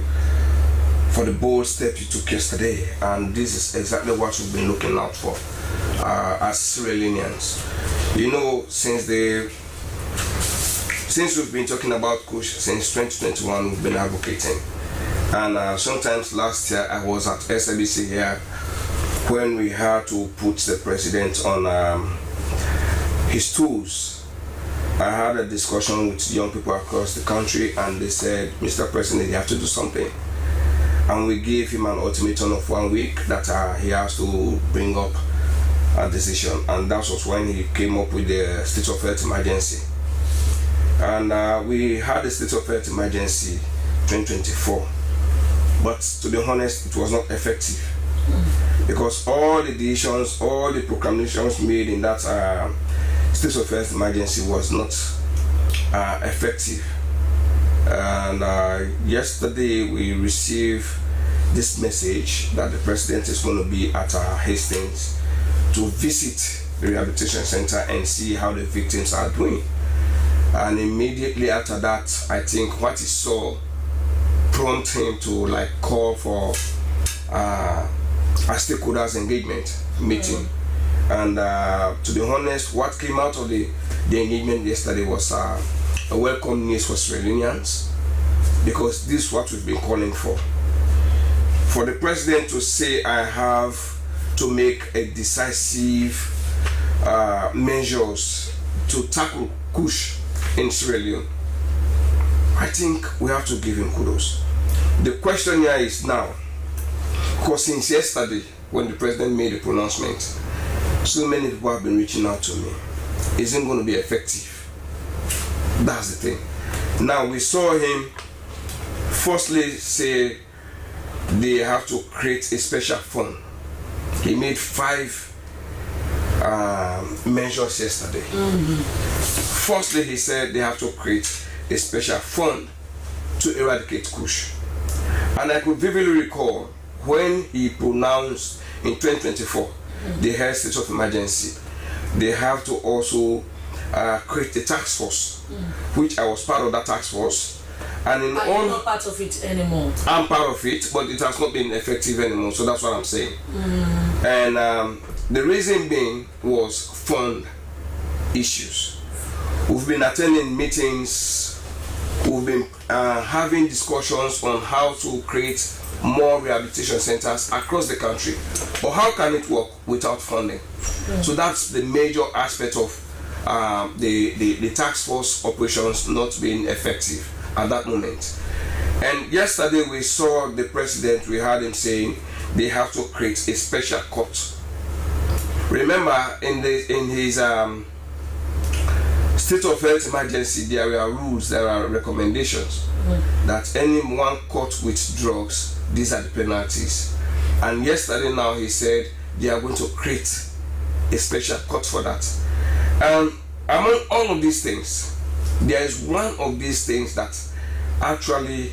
for the bold step you took yesterday, and this is exactly what we've been looking out for as Sierra Leoneans. You know, since we've been talking about Kush since 2021, we've been advocating. And sometimes last year I was at SLBC here when we had to put the President on his tools. I had a discussion with young people across the country, and they said, Mr. President, you have to do something. And we gave him an ultimatum of 1 week that he has to bring up decision, and that was when he came up with the state of health emergency. And we had a state of health emergency 2024, but to be honest, it was not effective because all the decisions, all the proclamations made in that state of health emergency was not effective. And yesterday we received this message that the president is going to be at Hastings to visit the rehabilitation center and see how the victims are doing. And immediately after that, I think what he saw prompted him to call for a stakeholders engagement meeting. And to be honest, what came out of the engagement yesterday was a welcome news for Sierra Leoneans, because this is what we've been calling for. For the president to say, I have to make a decisive measures to tackle Kush in Sierra Leone, I think we have to give him kudos. The question here is now, because since yesterday when the president made the pronouncement, so many people have been reaching out to me. Is it going to be effective? That's the thing. Now we saw him firstly say they have to create a special fund. He made 5 measures yesterday. Firstly, he said they have to create a special fund to eradicate Kush. And I could vividly recall when he pronounced in 2024 the health state of emergency, they have to also create a task force, which I was part of that task force. And in Are you not part of it anymore? I'm part of it, but it has not been effective anymore, so that's what I'm saying. And the reason being was fund issues. We've been attending meetings, we've been having discussions on how to create more rehabilitation centers across the country. But how can it work without funding? So that's the major aspect of the task force operations not being effective at that moment. And yesterday we saw the president, we heard him saying they have to create a special court. Remember, in his state of health emergency, there are rules, there are recommendations that anyone caught with drugs, these are the penalties. And yesterday now he said they are going to create a special court for that. And among all of these things, there is one of these things that actually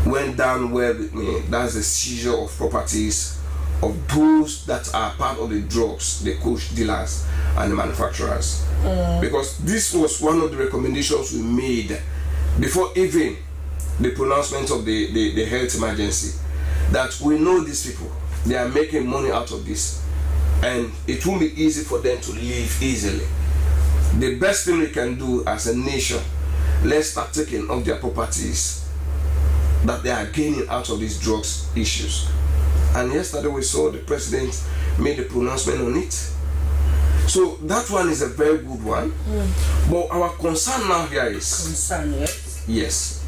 went down well with me. That's the seizure of properties of those that are part of the drugs, the Kush dealers and the manufacturers. Because this was one of the recommendations we made before even the pronouncement of the health emergency, that we know these people, they are making money out of this, and it won't be easy for them to live easily. The best thing we can do as a nation, let's start taking off their properties that they are gaining out of these drugs issues. And yesterday we saw the president made a pronouncement on it. So that one is a very good one. But our concern now here is yes.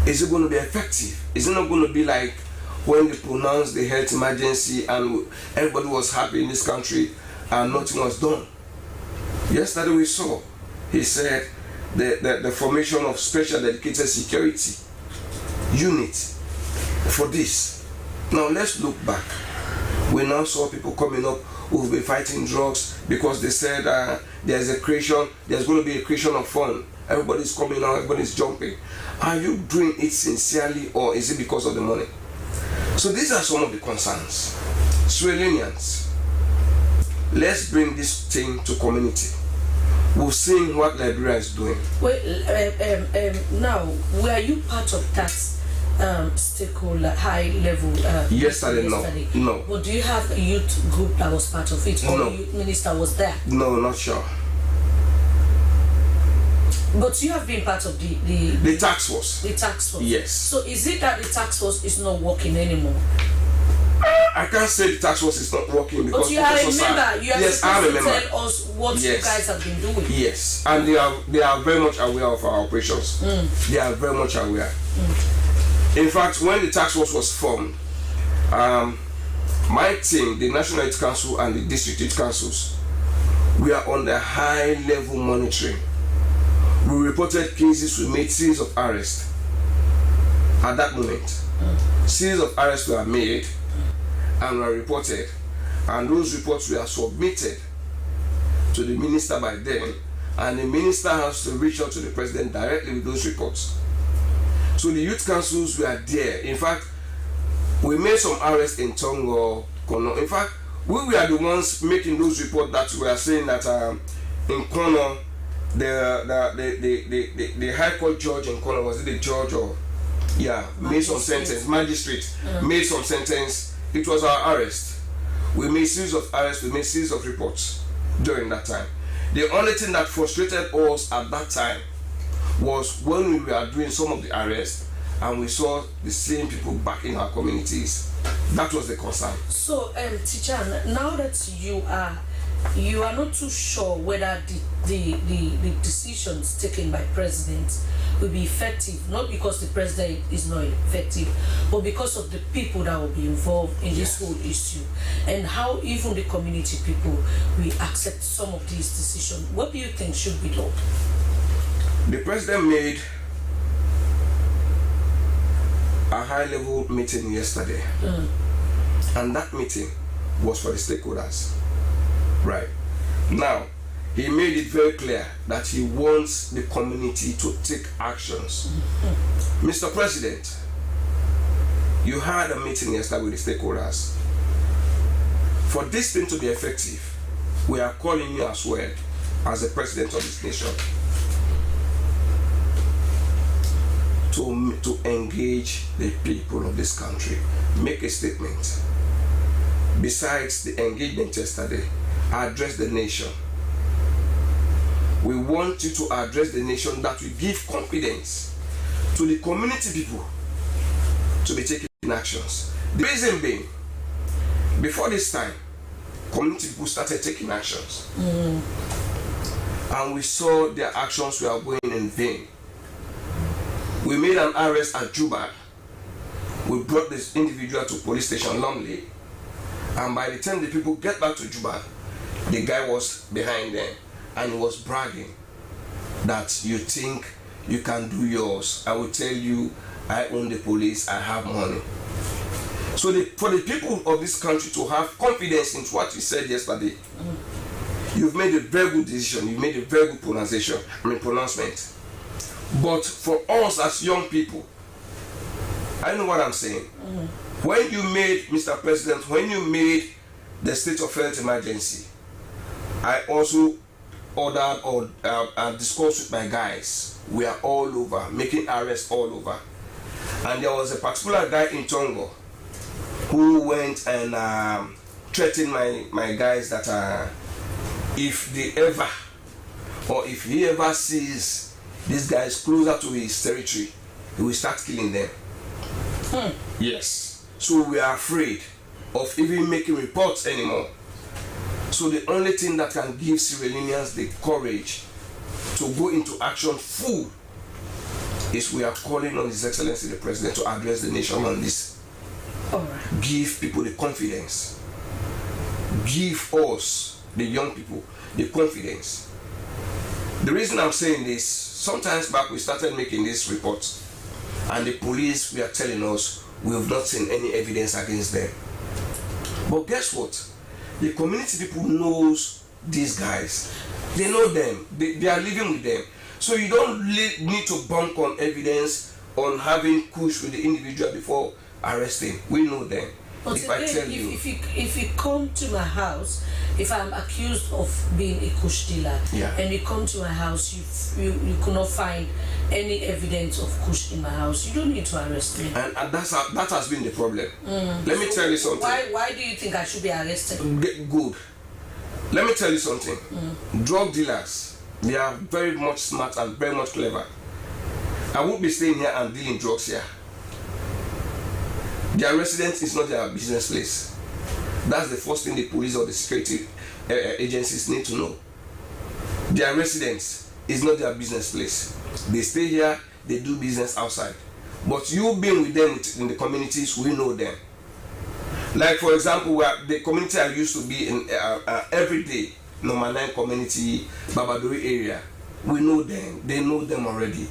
Is it going to be effective? Is it not going to be like when they pronounced the health emergency and everybody was happy in this country and nothing was done? Yesterday we saw, he said the formation of special dedicated security unit for this. Now let's look back. We now saw people coming up who've been fighting drugs because they said there's going to be a creation of fund. Everybody's coming out, everybody's jumping. Are you doing it sincerely, or is it because of the money? So these are some of the concerns. Sierra Leoneans, let's bring this thing to community. We've seen what Liberia is doing. Now, were you part of that stakeholder high level? Yesterday, no. But do you have a youth group that was part of it, or no. the youth minister was there? No, not sure. But you have been part of the task force. The task force. Yes. So is it that the task force is not working anymore? I can't say the task force is not working because but you are a member. You are supposed to tell us what you guys have been doing. Yes, and they are very much aware of our operations. They are very much aware. In fact, when the task force was formed, my team, the National Youth Council and the District Youth Councils, we are on the high level monitoring. We reported cases, we made series of arrests. At that moment, series of arrests were made and were reported, and those reports were submitted to the minister by then, and the minister has to reach out to the president directly with those reports. So the youth councils were there. In fact, we made some arrests in Tongo, Kono. In fact, we were the ones making those reports that were saying that in Kono, the High Court judge in Kono, was it the judge or made some sentence, magistrate made some sentence. It was our arrest. We made series of arrests, we made series of reports during that time. The only thing that frustrated us at that time was when we were doing some of the arrests and we saw the same people back in our communities. That was the concern. So, teacher, now that you are not too sure whether the decisions taken by president will be effective, not because the president is not effective, but because of the people that will be involved in this whole issue, and how even the community people will accept some of these decisions. What do you think should be done? The president made a high-level meeting yesterday, and that meeting was for the stakeholders. Right. Now, he made it very clear that he wants the community to take actions. Mr. President, you had a meeting yesterday with the stakeholders. For this thing to be effective, we are calling you as well as the president of this nation to engage the people of this country. Make a statement. Besides the engagement yesterday, address the nation. We want you to address the nation that will give confidence to the community people to be taking actions. The reason being, before this time, community people started taking actions. And we saw their actions were going in vain. We made an arrest at Juba. We brought this individual to police station Lumley. And by the time the people get back to Juba, the guy was behind them and he was bragging that you think you can do yours. I will tell you, I own the police, I have money. So for the people of this country to have confidence in what you said yesterday, you've made a very good decision, you made a very good pronouncement. But for us as young people, I know what I'm saying. When you made, Mr. President, when you made the state of health emergency, I also ordered or discussed with my guys. We are all over, making arrests all over. And there was a particular guy in Tongo who went and threatened my guys that if he ever sees these guys closer to his territory, he will start killing them. Yes. So we are afraid of even making reports anymore. So the only thing that can give Sierra Leoneans the courage to go into action full is we are calling on His Excellency the President to address the nation on this. Give people the confidence. Give us, the young people, the confidence. The reason I'm saying this, sometimes back we started making these reports and the police were telling us we have not seen any evidence against them. But guess what? The community people knows these guys. They know them. They are living with them. So you don't need to bank on evidence on having kush with the individual before arresting. We know them. But if again, I tell you, if you come to my house, if I'm accused of being a kush dealer, and you come to my house, you could not find any evidence of kush in my house, you don't need to arrest me. And that has been the problem. Let me tell you something. Why do you think I should be arrested? Good. Let me tell you something. Drug dealers, they are very much smart and very much clever. I won't be staying here and dealing drugs here. Their residence is not their business place. That's the first thing the police or the security agencies need to know. Their residence is not their business place. They stay here, they do business outside. But you being with them in the communities, we know them. Like for example, the community I used to be in every day, number 9 community, Babadori area, we know them. They know them already.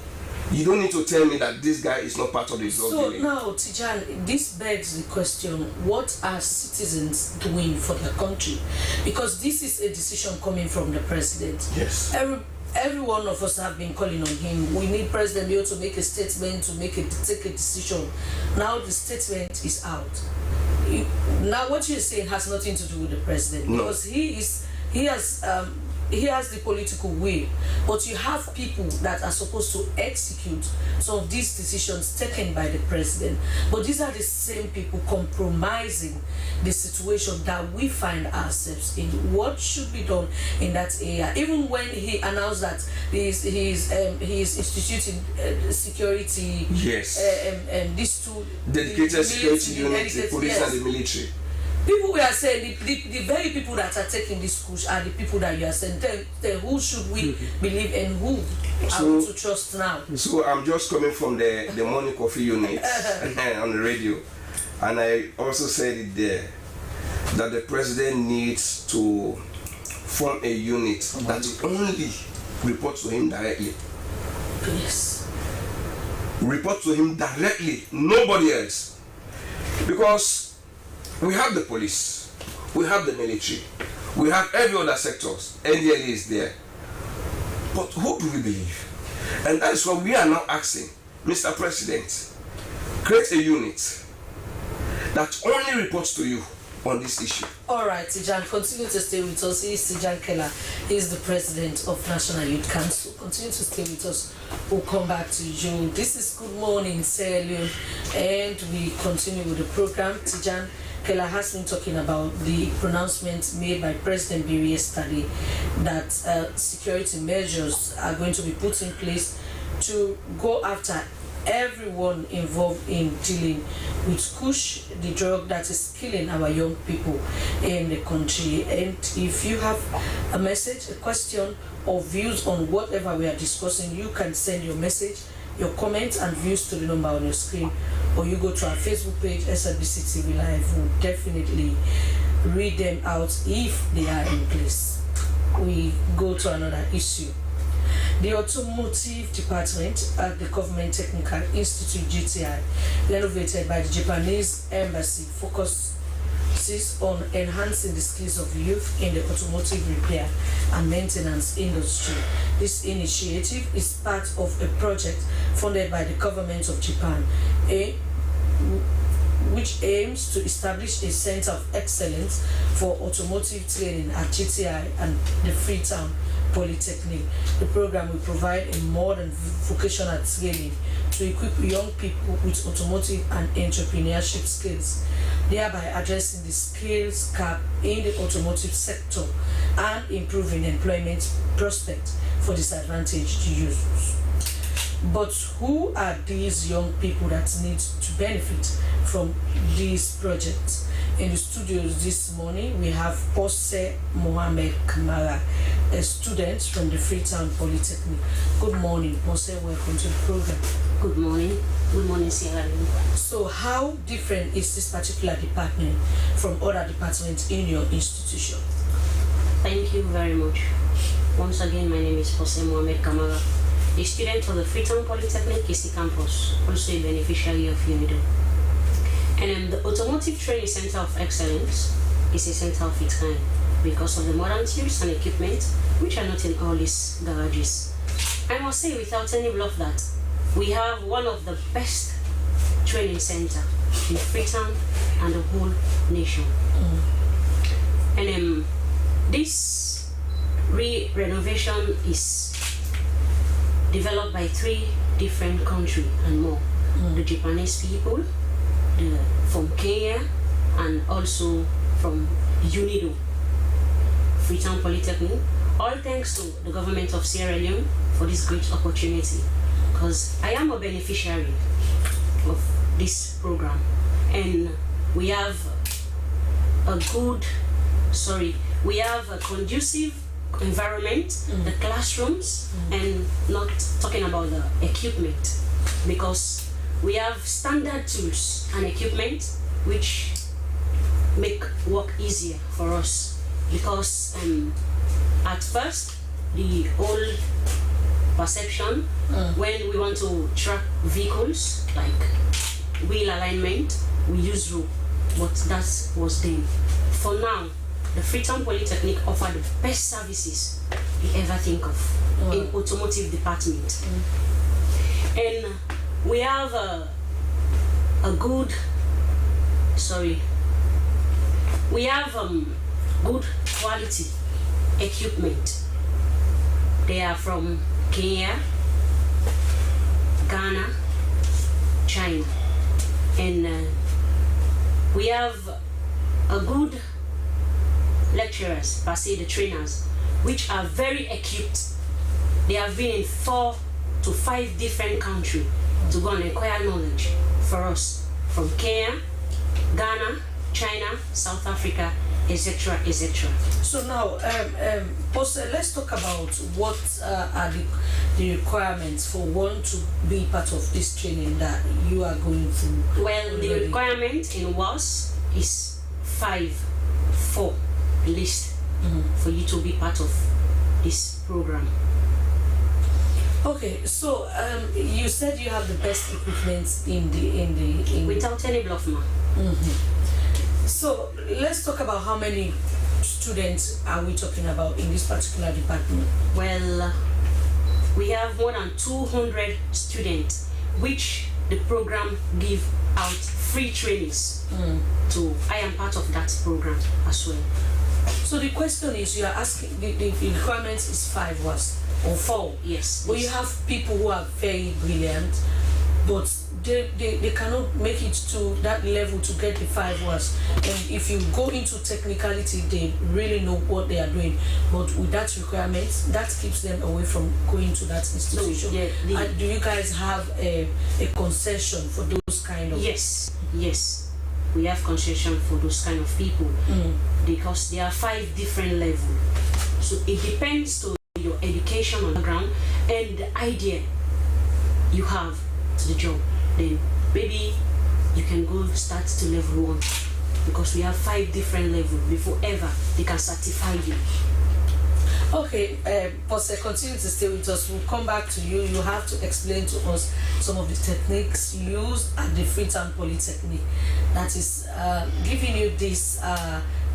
You don't need to tell me that this guy is not part of the drug dealing. So now, Tijan, this begs the question: what are citizens doing for their country? Because this is a decision coming from the president. Yes. Every one of us have been calling on him. We need President Leo to make a statement, to take a decision. Now the statement is out. Now what you're saying has nothing to do with the president, because he has the political will, but you have people that are supposed to execute some of these decisions taken by the president. But these are the same people compromising the situation that we find ourselves in. What should be done in that area? Even when he announced that he is instituting security. Yes. These two dedicated security units, the police and the military. People we are saying, the very people that are taking this push are the people that you are saying. Then who should we believe and who are we to trust now? So I'm just coming from the morning coffee unit on the radio, and I also said it there that the president needs to form a unit that only reports to him directly. Yes. Report to him directly, nobody else. Because we have the police, we have the military, we have every other sectors, NDLA is there. But who do we believe? And that is what we are now asking, Mr. President, create a unit that only reports to you on this issue. All right, Tijan, continue to stay with us. He is Tijan Keller. He is the president of National Youth Council. Continue to stay with us. We'll come back to you. This is Good Morning, Sierra Leone, and we continue with the program. Tijan Keller has been talking about the pronouncement made by President Biri yesterday that security measures are going to be put in place to go after everyone involved in dealing with Kush, the drug that is killing our young people in the country. And if you have a message, a question, or views on whatever we are discussing, you can send your message, your comments and views to the number on your screen, or you go to our Facebook page, SLBC TV Live. We'll definitely read them out if they are in place. We go to another issue. The Automotive Department at the Government Technical Institute GTI, renovated by the Japanese Embassy, focuses on enhancing the skills of youth in the automotive repair and maintenance industry. This initiative is part of a project funded by the government of Japan, which aims to establish a center of excellence for automotive training at GTI and the Freetown Polytechnic. The program will provide a modern vocational training to equip young people with automotive and entrepreneurship skills, thereby addressing the skills gap in the automotive sector and improving employment prospects for disadvantaged youths. But who are these young people that need to benefit from these projects? In the studios this morning, we have Pose Mohamed Kamara, a student from the Freetown Polytechnic. Good morning, Pose. Welcome to the program. Good morning. Good morning, Sierra Leone. So how different is this particular department from other departments in your institution? Thank you very much. Once again, my name is Pose Mohamed Kamara, a student of the Freetown Polytechnic KC campus, also a beneficiary of UNIDO. And the Automotive Training Center of Excellence is a center of its kind because of the modern tools and equipment which are not in all these garages. I must say without any bluff that we have one of the best training center in Freetown and the whole nation. And this renovation is developed by 3 different countries and more. The Japanese people, from Kenya, and also from UNIDO, Freetown Polytechnic. All thanks to the government of Sierra Leone for this great opportunity, because I am a beneficiary of this program, and we have a conducive environment, the classrooms, and not talking about the equipment, because we have standard tools and equipment which make work easier for us, because at first the old perception when we want to track vehicles like wheel alignment, we use rope, but that was then. For now, the Freetown Polytechnic offer the best services you ever think of in automotive department. And we have a good quality equipment. They are from Kenya, Ghana, China, and we have a good lecturers, per se the trainers, which are very equipped. They have been in 4 to 5 different countries to go and acquire knowledge for us, from Kenya, Ghana, China, South Africa, etc., etc. So now, let's talk about what are the requirements for one to be part of this training that you are going through. Well, the requirement in WAS is 4 list for you to be part of this program. Okay, so you said you have the best equipment in without any bluff, ma. So let's talk about how many students are we talking about in this particular department? Well, we have more than 200 students, which the program give out free trainings to. I am part of that program as well. So the question is, you are asking, the requirement is 5 was or 4? Yes. But you have people who are very brilliant, but they cannot make it to that level to get the 5 words. And if you go into technicality, they really know what they are doing. But with that requirement, that keeps them away from going to that institution. No, and do you guys have a concession for those kind of? Yes. We have concession for those kind of people because there are 5 different levels. So it depends to your education on the ground and the idea you have to the job. Then maybe you can go start to level 1, because we have 5 different levels before ever they can certify you. Okay, Posse, continue to stay with us. We'll come back to you. You have to explain to us some of the techniques used at the Freetown Polytechnic that is giving you this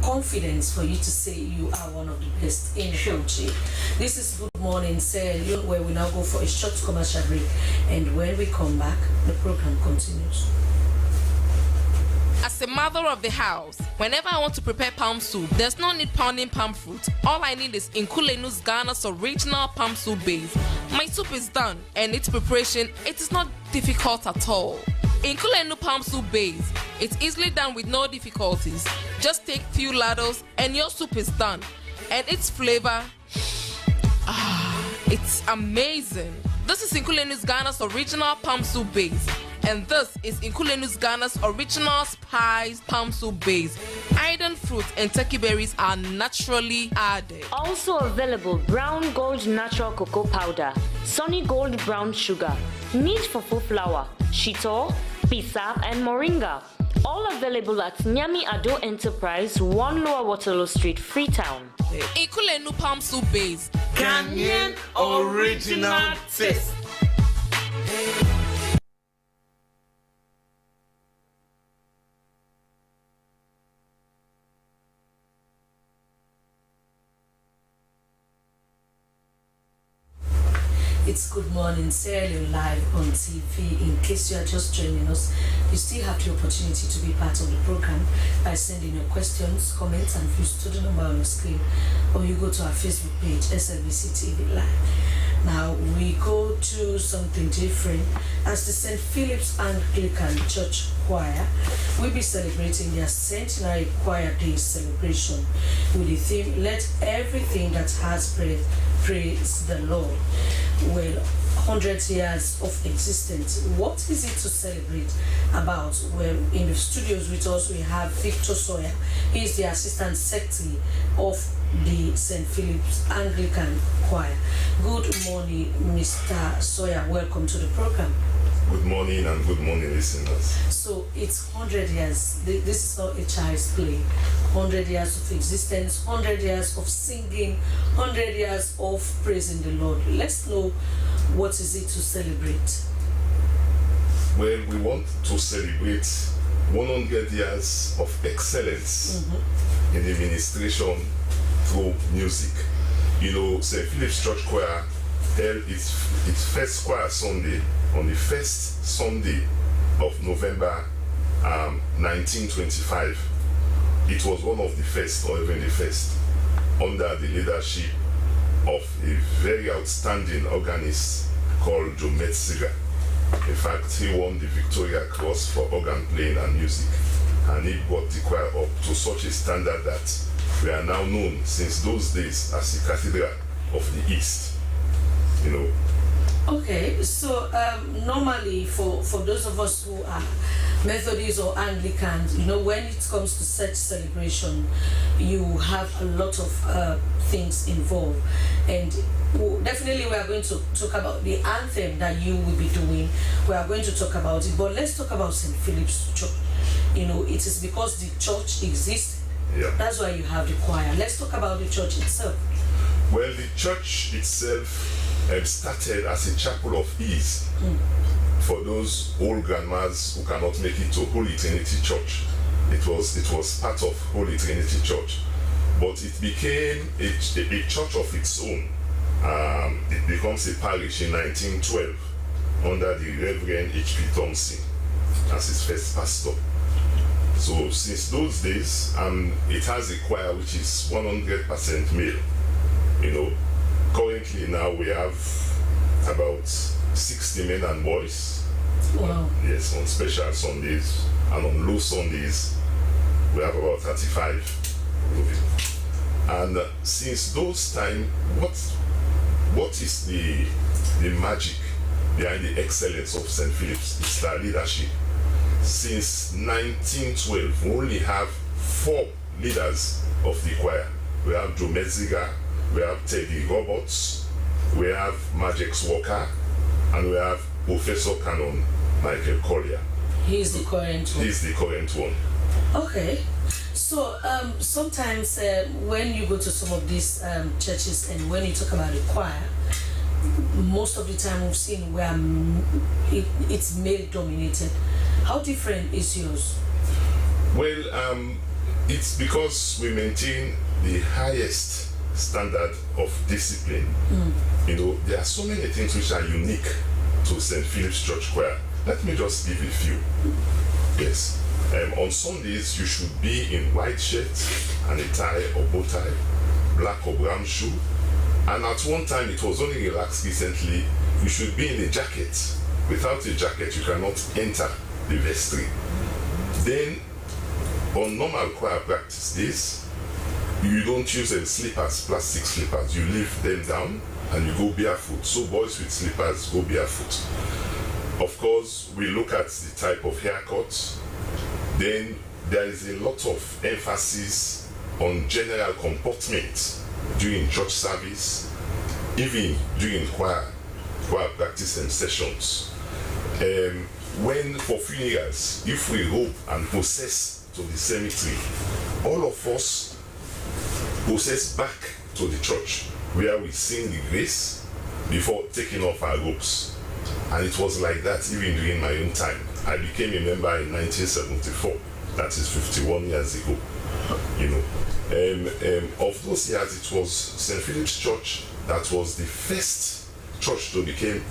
confidence for you to say you are one of the best in the country. This is Good Morning Sierra Leone, where we now go for a short commercial break, and when we come back, the program continues. As a mother of the house, whenever I want to prepare palm soup, there's no need pounding palm fruit. All I need is Nkulenu's Ghana's original palm soup base. My soup is done, and its preparation, it is not difficult at all. Nkulenu palm soup base, it's easily done with no difficulties. Just take few ladles and your soup is done. And its flavor, it's amazing. This is Nkulenu's Ghana's original palm soup base. And this is Nkulenu's Ghana's original spiced palm soup base. Iron fruit and turkey berries are naturally added. Also available brown gold natural cocoa powder, sunny gold brown sugar, neat fufu flour, shito, pisa, and moringa. All available at Nyami Ado Enterprise, 1 Lower Waterloo Street, Freetown. Nkulenu palm soup base. Ghanaian original taste. It's Good Morning Sierra Leone live on TV. In case you are just joining us, you still have the opportunity to be part of the program by sending your questions, comments, and views to the number on your screen, or you go to our Facebook page, SLBC TV Live. Now we go to something different. As the St. Philip's Anglican Church Choir will be celebrating their centenary Choir Day celebration with the theme, Let Everything That Has Breath Praise the Lord. Well, 100 years of existence. What is it to celebrate about? Well, in the studios with us we have Victor Sawyer. He is the Assistant Secretary of the St. Philip's Anglican Choir. Good morning, Mr. Sawyer. Welcome to the program. Good morning and good morning, listeners. So it's 100 years. This is not a child's play. 100 years of existence, 100 years of singing, 100 years of praising the Lord. Let's know, what is it to celebrate? Well, we want to celebrate 100 years of excellence in the ministration through music. You know, St. Philip's Church Choir held its first choir Sunday on the first Sunday of November 1925. It was one of the first, or even the first, under the leadership of a very outstanding organist called Joe Metziger. In fact, he won the Victoria Cross for organ playing and music, and he brought the choir up to such a standard that we are now known since those days as the Cathedral of the East. You know. Okay, so normally for those of us who are Methodists or Anglicans, you know, when it comes to such celebration, you have a lot of things involved, and definitely we are going to talk about the anthem that you will be doing. We are going to talk about it, but let's talk about St. Philip's Church. You know, it is because the church exists. Yeah. That's why you have the choir. Let's talk about the church itself. Well, the church itself started as a chapel of ease for those old grandmas who cannot make it to Holy Trinity Church. It was part of Holy Trinity Church, but it became a church of its own. It becomes a parish in 1912 under the Reverend H.P. Thompson as its first pastor. So since those days, it has a choir which is 100% male. You know, currently now we have about 60 men and boys. Wow. Yes, on special Sundays and on low Sundays we have about 35. And since those times, what is the magic behind the excellence of St. Philip's? It's their leadership. Since 1912, we only have 4 leaders of the choir. We have Joe Metziger, we have Teddy Roberts, we have Majex Walker, and we have Professor Canon Michael Collier. He's the current one. He's the current one. Okay. So sometimes when you go to some of these churches and when you talk about the choir, most of the time we've seen where it's male dominated. How different is yours? Well, it's because we maintain the highest standard of discipline. You know, there are so many things which are unique to St. Philip's Church Choir. Let me just give a few. Yes. On Sundays, you should be in white shirt and a tie or bow tie, black or brown shoe. And at one time, it was only relaxed recently, you should be in a jacket. Without a jacket, you cannot enter the vestry. Then, on normal choir practice days, you don't use slippers, plastic slippers. You leave them down and you go barefoot. So boys with slippers go barefoot. Of course, we look at the type of haircut. Then there is a lot of emphasis on general comportment during church service, even during choir practice and sessions. When for funerals, if we hope and process to the cemetery, all of us process back to the church where we sing the grace before taking off our robes. And it was like that even during my own time. I became a member in 1974. That is 51 years ago. You know, of those years, it was St. Philip's Church that was the first church to become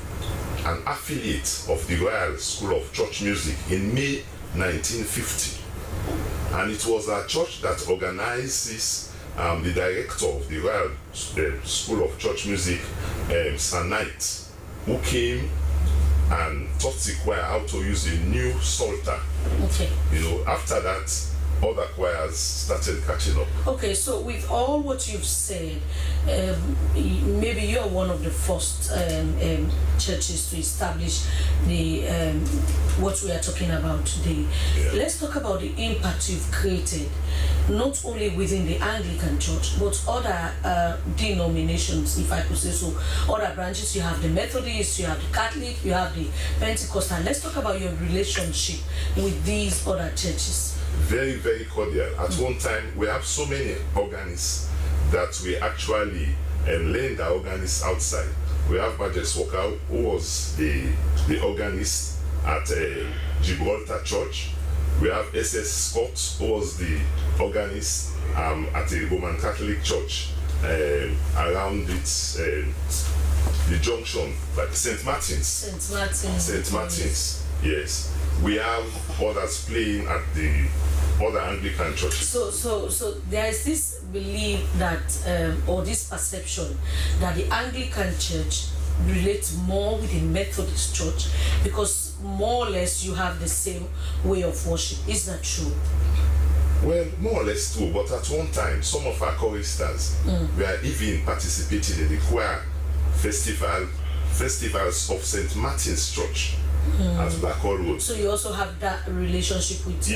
an affiliate of the Royal School of Church Music in May 1950. And it was a church that organizes the director of the Royal School of Church Music, Sir Knight, who came and taught the choir how to use a new psalter. Okay. You know, after that, other choirs started catching up. Okay, so with all what you've said, maybe you're one of the first churches to establish the what we are talking about today. Yeah. Let's talk about the impact you've created, not only within the Anglican Church, but other denominations, if I could say so, other branches. You have the Methodist, you have the Catholic, you have the Pentecostal. Let's talk about your relationship with these other churches. Very, very cordial. At one time, we have so many organists that we actually lend our organists outside. We have Majes Walker, who was the organist at Gibraltar Church. We have SS Scott, who was the organist at the Roman Catholic Church around its the junction, like St. Martin's. St. Martin's, yes. We have others playing at the other Anglican churches. So there is this belief that, or this perception that the Anglican Church relates more with the Methodist Church because more or less you have the same way of worship. Is that true? Well, more or less true, but at one time, some of our choristers were even participating in the choir festivals of St. Martin's Church at Blackwell Road. So you also have that relationship with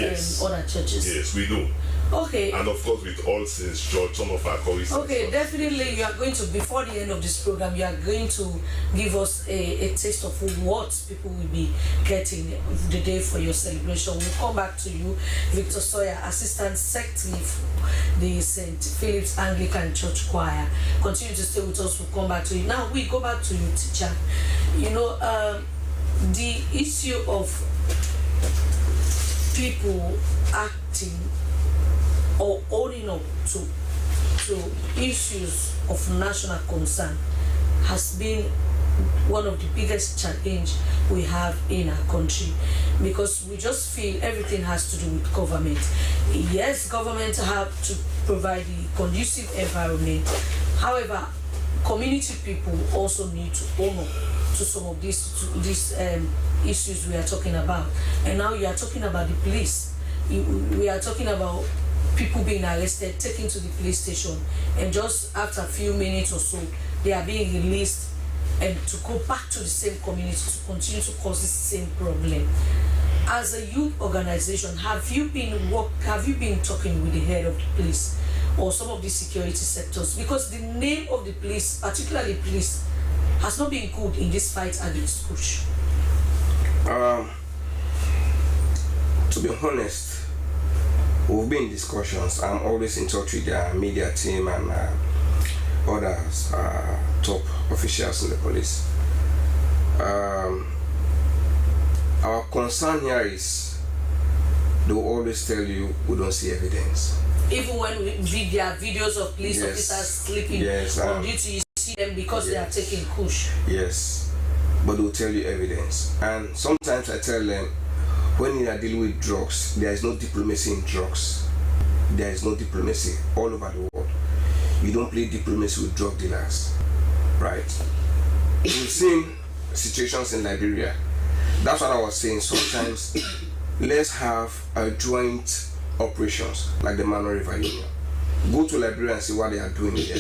other churches? Yes, we do. Okay. And of course with All Saints Church, some of our choristers. Okay, definitely you are going to, before the end of this program, you are going to give us a taste of what people will be getting the day for your celebration. We'll come back to you, Victor Sawyer, Assistant Secretary for the St. Philip's Anglican Church Choir. Continue to stay with us, we'll come back to you. Now we go back to you, teacher. You know, the issue of people acting or owning up to issues of national concern has been one of the biggest challenge we have in our country, because we just feel everything has to do with government. Yes, government have to provide the conducive environment. However, community people also need to own up to some of these issues we are talking about. And now you are talking about the police. We are talking about people being arrested, taken to the police station, and just after a few minutes or so, they are being released and to go back to the same community to continue to cause the same problem. As a youth organization, have you been talking with the head of the police or some of the security sectors? Because the name of the police, particularly police, has not been good in this fight against push. To be honest, we've been in discussions. I'm always in touch with the media team and others, top officials in the police. Our concern here is they will always tell you we don't see evidence. Even when there are videos of police officers sleeping on duty, you see them because they are taking push. Yes, but they will tell you evidence. And sometimes I tell them, when you are dealing with drugs, there is no diplomacy in drugs. There is no diplomacy all over the world. You don't play diplomacy with drug dealers, right? We've seen situations in Liberia. That's what I was saying. Sometimes let's have a joint operations like the Mano River Union. Go to Liberia and see what they are doing there.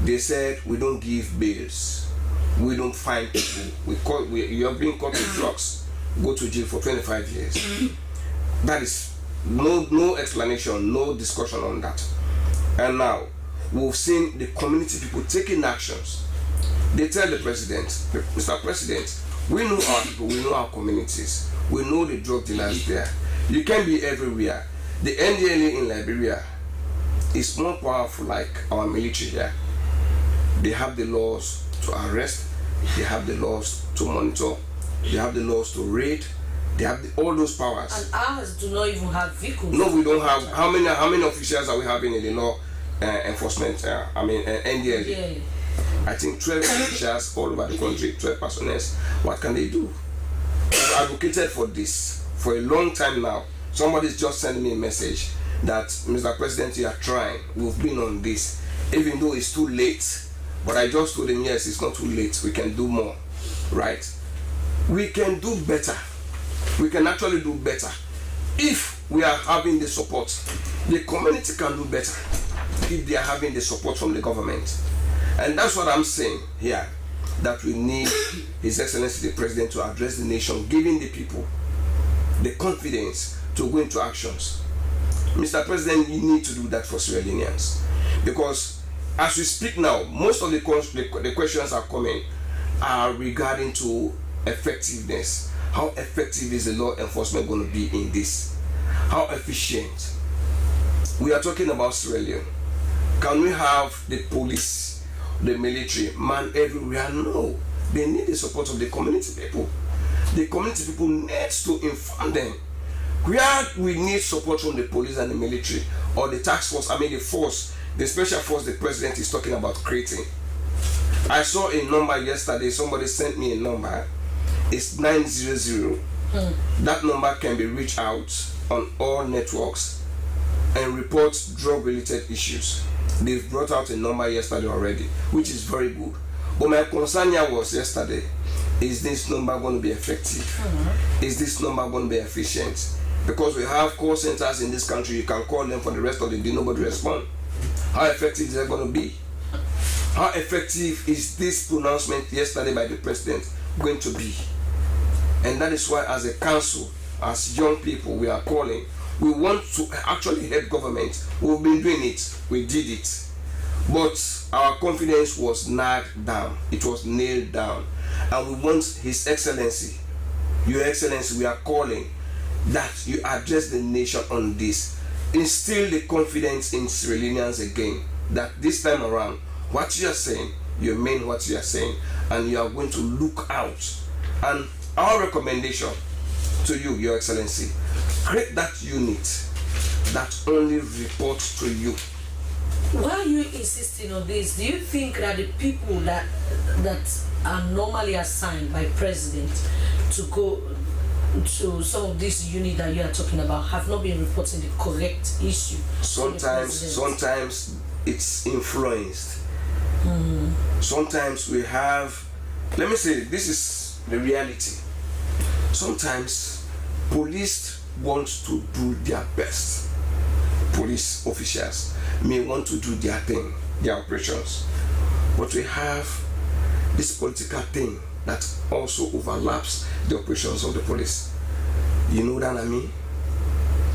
They said we don't give bails, we don't fine people. You are being caught with drugs, go to jail for 25 years. That is no explanation, no discussion on that. And now we've seen the community people taking actions. They tell the president, Mr. President, we know our people, we know our communities, we know the drug dealers there. You can't be everywhere. The NDLA in Liberia is more powerful like our military here. They have the laws to arrest, they have the laws to monitor, they have the laws to raid, they have all those powers. And ours do not even have vehicles. No, we don't have. How many officials are we having in the law enforcement? NDLA. Yeah. I think 12 officials all over the country, 12 personnel. What can they do? I've advocated for this for a long time now. Somebody's just sending me a message that, Mr. President, you are trying. We've been on this, even though it's too late. But I just told him, yes, it's not too late. We can do more, right? We can do better. We can actually do better if we are having the support. The community can do better if they are having the support from the government. And that's what I'm saying here, that we need His Excellency the President to address the nation, giving the people the confidence to go into actions. Mr. President, you need to do that for Sierra Leoneans. Because as we speak now, most of the questions are coming are regarding to effectiveness. How effective is the law enforcement going to be in this? How efficient? We are talking about Sierra Leone. Can we have the police, the military, man everywhere? No. They need the support of the community people. The community people need to inform them. Where we need support from the police and the military, or the task force, the force, the special force the president is talking about creating. I saw a number yesterday, somebody sent me a number. It's 900. That number can be reached out on all networks and report drug-related issues. They've brought out a number yesterday already, which is very good. But my concern here was yesterday, is this number going to be effective? Is this number going to be efficient? Because we have call centers in this country, you can call them for the rest of the day, nobody respond. How effective is that going to be? How effective is this pronouncement yesterday by the president going to be? And that is why as a council, as young people, we are calling. We want to actually help government. We've been doing it. We did it. But our confidence was knocked down. It was nailed down. And we want His Excellency, Your Excellency, we are calling that you address the nation on this. Instill the confidence in Sierra Leoneans again. That this time around, what you are saying, you mean what you are saying. And you are going to look out. And our recommendation to you, Your Excellency, create that unit that only reports to you. Why are you insisting on this? Do you think that the people that are normally assigned by president to go to some of this unit that you are talking about have not been reporting the correct issue? Sometimes it's influenced. Sometimes we have, let me say, this is the reality. Sometimes police want to do their best. Police officials may want to do their thing, their operations. But we have this political thing that also overlaps the operations of the police. You know what I mean?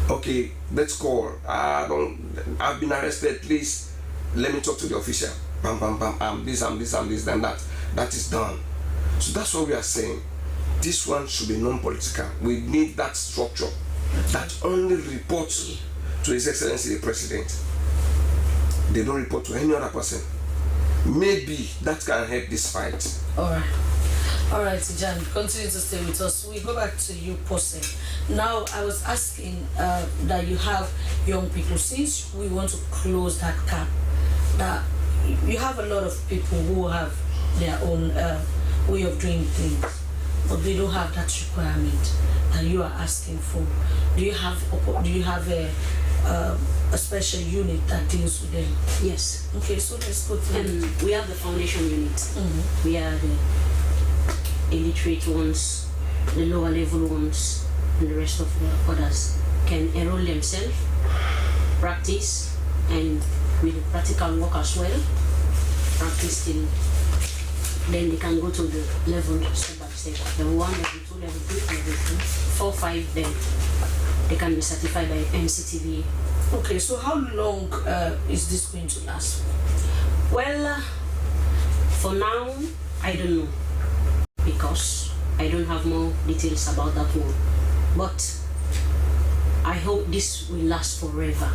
Okay, let's call. I've been arrested, please let me talk to the official. Bam, bam, bam, this, then that. That is done. So that's what we are saying. This one should be non-political. We need that structure that only reports to His Excellency the President. They don't report to any other person. Maybe that can help this fight. All right, Jan, continue to stay with us. We go back to you, Pose. Now, I was asking that you have young people. Since we want to close that gap, that you have a lot of people who have their own way of doing things, but they don't have that requirement that you are asking for. Do you have a special unit that deals with them? Yes. Okay, so let's go through. We have the foundation unit. We are the illiterate ones, the lower level ones, and the rest of the others can enroll themselves, practice, and with practical work as well, practice till then they can go to the level step by step. Level 1, level 2, level 3, level 4, 5, then they can be certified by NCTV. Okay, so how long is this going to last? Well, for now, I don't know, because I don't have more details about that one. But I hope this will last forever,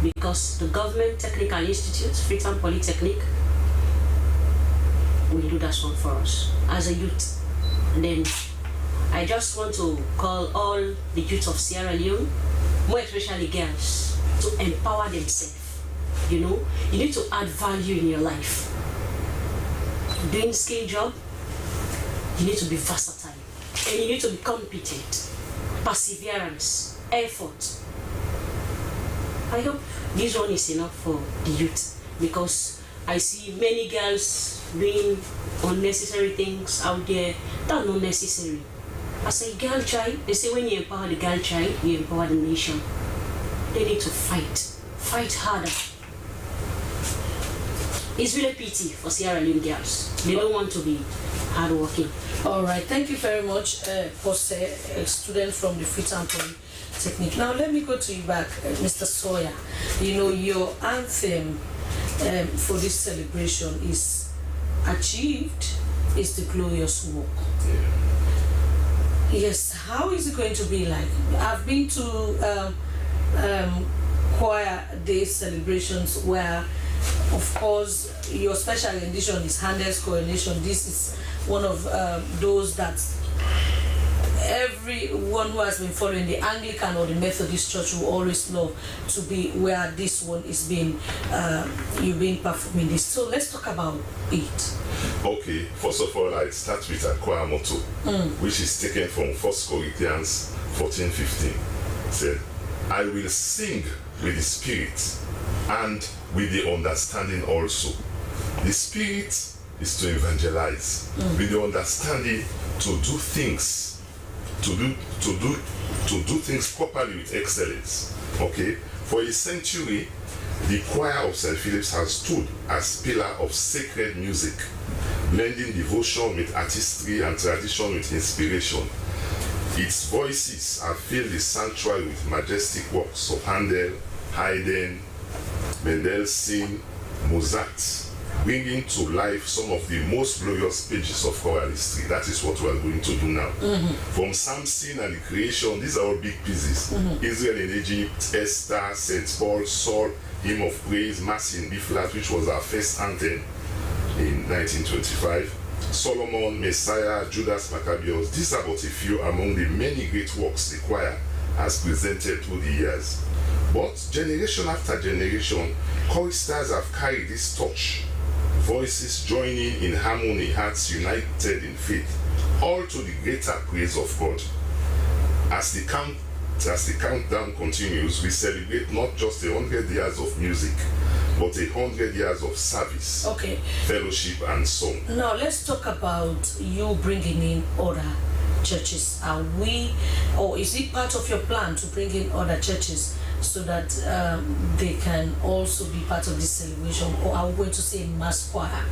because the Government Technical Institute, Freetown Polytechnic, will do that one for us as a youth. And then I just want to call all the youth of Sierra Leone, more especially girls, to empower themselves. You know, you need to add value in your life. Doing skill job, you need to be versatile, and you need to be competent, perseverance, effort. I hope this one is enough for the youth, because I see many girls doing unnecessary things out there that are not necessary. As a girl child, they say when you empower the girl child, you empower the nation. They need to fight harder. It's really pity for Sierra Leone girls. They don't want to be hardworking. All right, thank you very much, Jose, a student from the Freetown Polytechnic. Now let me go to you back, Mr. Sawyer. You know, your anthem for this celebration is achieved is the glorious walk. Yes, how is it going to be like? I've been to choir day celebrations where, of course, your special rendition is Handel's Coronation. This is one of those that everyone who has been following the Anglican or the Methodist Church will always love to be where this one is being you've been performing this. So let's talk about it. Okay, first of all, I start with a choir motto, which is taken from 1 Corinthians 14:15. It said, I will sing with the Spirit and with the understanding also. The Spirit is to evangelize, with the understanding to do things, to do things properly with excellence. Okay, for a century, the choir of St. Philip's has stood as pillar of sacred music, blending devotion with artistry and tradition with inspiration. Its voices have filled the sanctuary with majestic works of Handel, Haydn, Mendelssohn, Mozart, bringing to life some of the most glorious pages of choral history. That is what we are going to do now. From Samson and the creation, these are all big pieces. Israel in Egypt, Esther, St. Paul, Saul, Hymn of Praise, Mass in B flat, which was our first anthem in 1925. Solomon, Messiah, Judas Maccabeus. These are but a few among the many great works the choir has presented through the years. But generation after generation, choristers have carried this torch, voices joining in harmony, hearts united in faith, all to the greater praise of God. As the countdown continues, we celebrate not just 100 years of music, but 100 years of service, fellowship, and song. Now let's talk about you bringing in other churches. Are we, or is it part of your plan to bring in other churches so that they can also be part of this celebration, or are we going to say mass choir?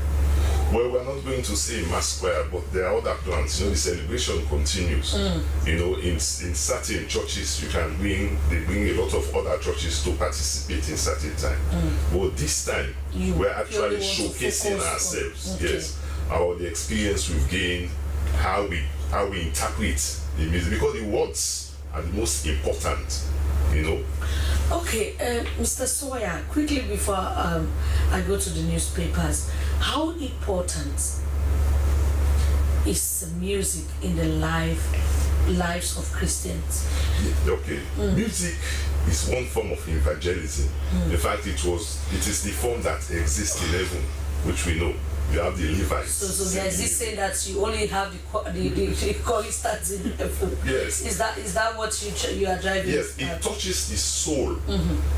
Well, we're not going to say mass choir, but there are other plans. You know, the celebration continues. You know, in certain churches, they bring a lot of other churches to participate in certain time. But this time, we're actually showcasing ourselves. Yes, the experience we've gained, how we interpret the music, because the words are the most important. You know. Okay, Mr. Sawyer, quickly before I go to the newspapers, how important is music in the lives of Christians? Okay, music is one form of evangelism. In fact, it is the form that exists in heaven, which we know. You have the Levites. So there's this saying that you only have the choristers in heaven. Yes. Is that what you are driving? Yes, it touches the soul.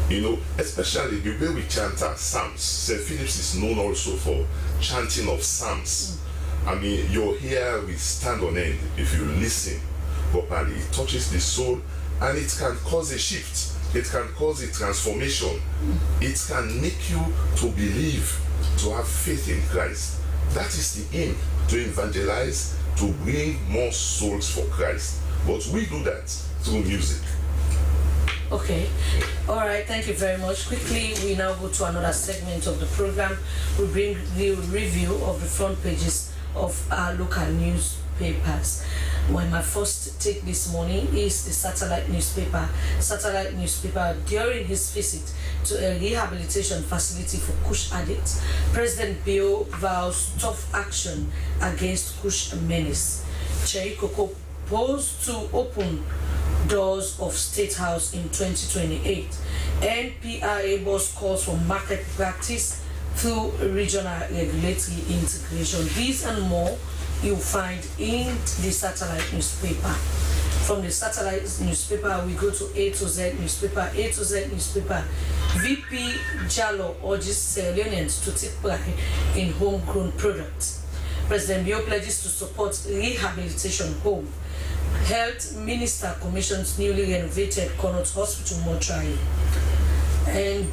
You know, especially the way we chant our psalms. St. Philip's is known also for chanting of psalms. I mean, your ear will stand on end if you listen properly. It touches the soul, and it can cause a shift. It can cause a transformation. It can make you to believe, to have faith in Christ. That is the aim, to evangelize, to bring more souls for Christ. But we do that through music. Okay. All right. Thank you very much. Quickly, we now go to another segment of the program. We bring the review of the front pages of our local newspapers. Well, my first take this morning is the Satellite newspaper. Satellite newspaper, during his visit to a rehabilitation facility for Kush addicts, President Bill vows tough action against Kush menace. Cherry Cocoa posed to open doors of State House in 2028. NPRA boss calls for market practice through regional regulatory integration. These and more you'll find in the Satellite newspaper. From the Satellite newspaper, we go to A to Z newspaper. A to Z newspaper, VP Jallo urges Sierra Leoneans to take pride in homegrown products. President Bio pledges to support rehabilitation home. Health Minister commissions newly renovated Connaught Hospital mortuary. And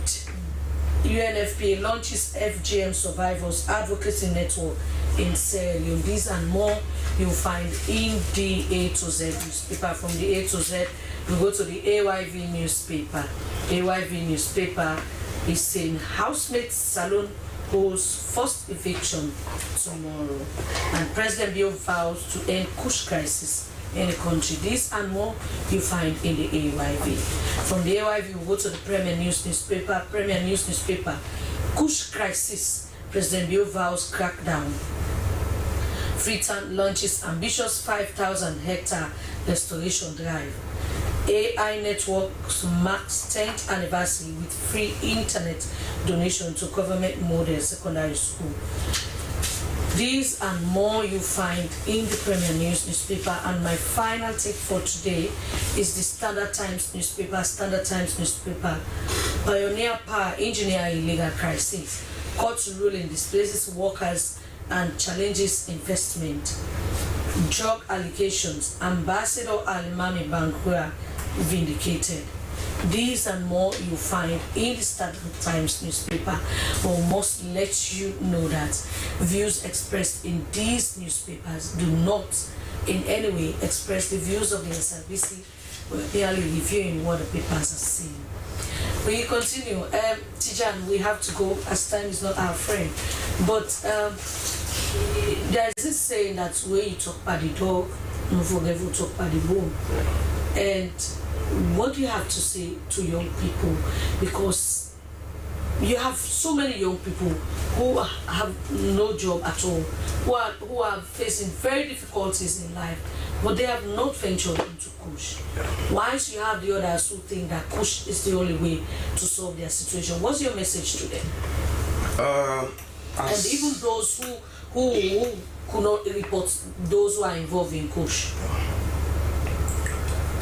UNFPA launches FGM Survivors Advocacy Network in Sierra Leone. These and more you'll find in the A to Z newspaper. From the A to Z, we go to the AYV newspaper. AYV newspaper is saying housemates salon holds first eviction tomorrow. And President Bill vows to end Kush crisis in the country. This and more you find in the AYV. From the AYV, we go to the Premier News newspaper. Premier News newspaper. Kush crisis. President Bill vows crackdown. Freetown launches ambitious 5,000 hectare restoration drive. AI Networks marks 10th anniversary with free internet donation to government model secondary school. These and more you find in the Premier News newspaper. And my final take for today is the Standard Times newspaper. Standard Times newspaper. Pioneer Power Engineering legal crisis. Court ruling displaces workers and challenges investment. Drug allegations. Ambassador Alimami Bangura vindicated. These and more you find in the Standard Times newspaper. But we must let you know that views expressed in these newspapers do not in any way express the views of the SLBC. We're merely reviewing what the papers are saying. We continue. Tijan, we have to go as time is not our friend. But there's this saying that when you talk about the dog, don't forget to talk about the bone. And what do you have to say to young people? Because you have so many young people who have no job at all, who are facing very difficulties in life, but they have not ventured into Kush. Whilst you have the others who think that Kush is the only way to solve their situation. What's your message to them? And even those who could not report those who are involved in Kush.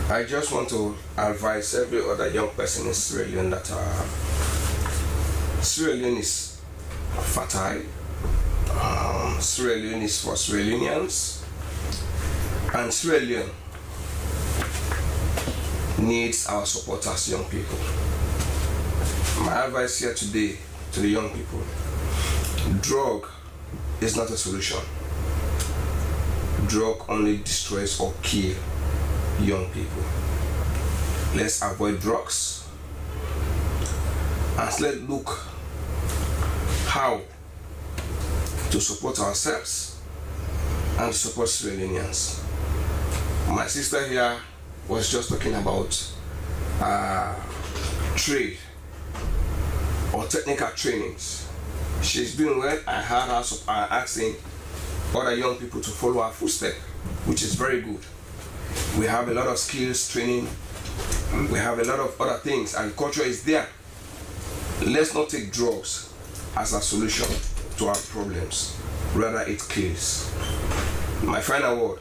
I just want to advise every other young person in Sierra Leone that Sierra Leone is fertile. Sierra Leone is for Sierra Leoneans, and Sierra Leone needs our support as young people. My advice here today to the young people: drug is not a solution. Drug only destroys or kills young people. Let's avoid drugs and let's look how to support ourselves and support Sierra Leoneans. My sister here was just talking about trade or technical trainings. She's doing well. I heard her asking other young people to follow her footsteps, which is very good. We have a lot of skills training. We have a lot of other things. Agriculture is there. Let's not take drugs as a solution to our problems. Rather, it kills. My final word,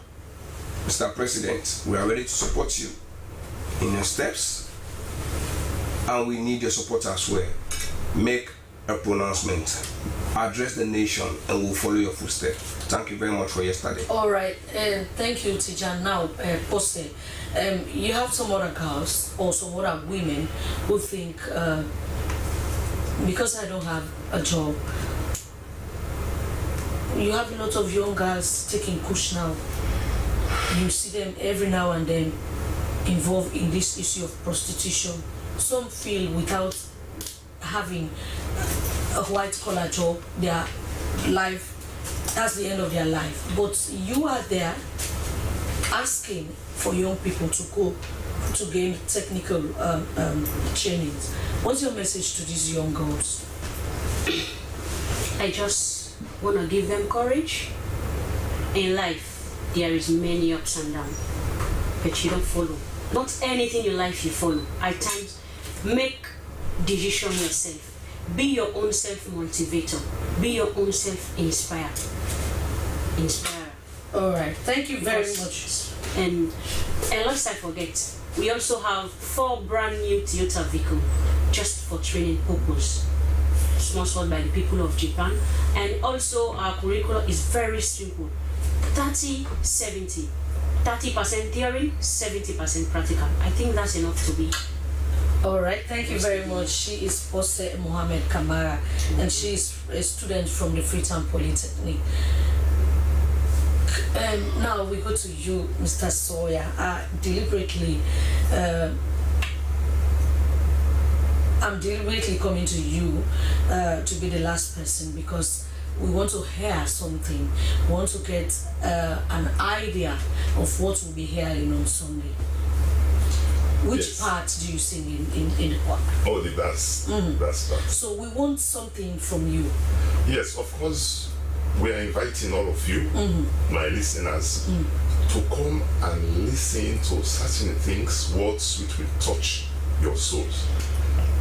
Mr. President, we are ready to support you in your steps, and we need your support as well. Make a pronouncement, address the nation, and we'll follow your footsteps. Thank you very much for yesterday. All right, thank you, Tijan. Now, Posse, you have some other girls or some other women who think, because I don't have a job, you have a lot of young girls taking Kush now. You see them every now and then involved in this issue of prostitution. Some feel without having a white-collar job, their life, that's the end of their life. But you are there asking for young people to go to gain technical trainings. What's your message to these young girls? I just want to give them courage. In life, there is many ups and downs, but you don't follow. Not anything in life you follow. At times, make decision yourself. Be your own self-motivator. Be your own self-inspire. All right. Thank you very much. And lest I forget, we also have 4 brand new Toyota vehicles just for training purpose, sponsored by the people of Japan. And also our curriculum is very simple: 30-70. 30% theory, 70% practical. I think that's enough to be. All right, thank you very much. She is Pose Mohammed Kamara, and she is a student from the Freetown Polytechnic. Now we go to you, Mr. Sawyer. I'm deliberately coming to you to be the last person because we want to hear something. We want to get an idea of what we'll be hearing on Sunday. Which part do you sing in the choir? Oh, the bass. Bass part. So we want something from you. Yes, of course. We are inviting all of you, my listeners, to come and listen to certain things, words which will touch your souls.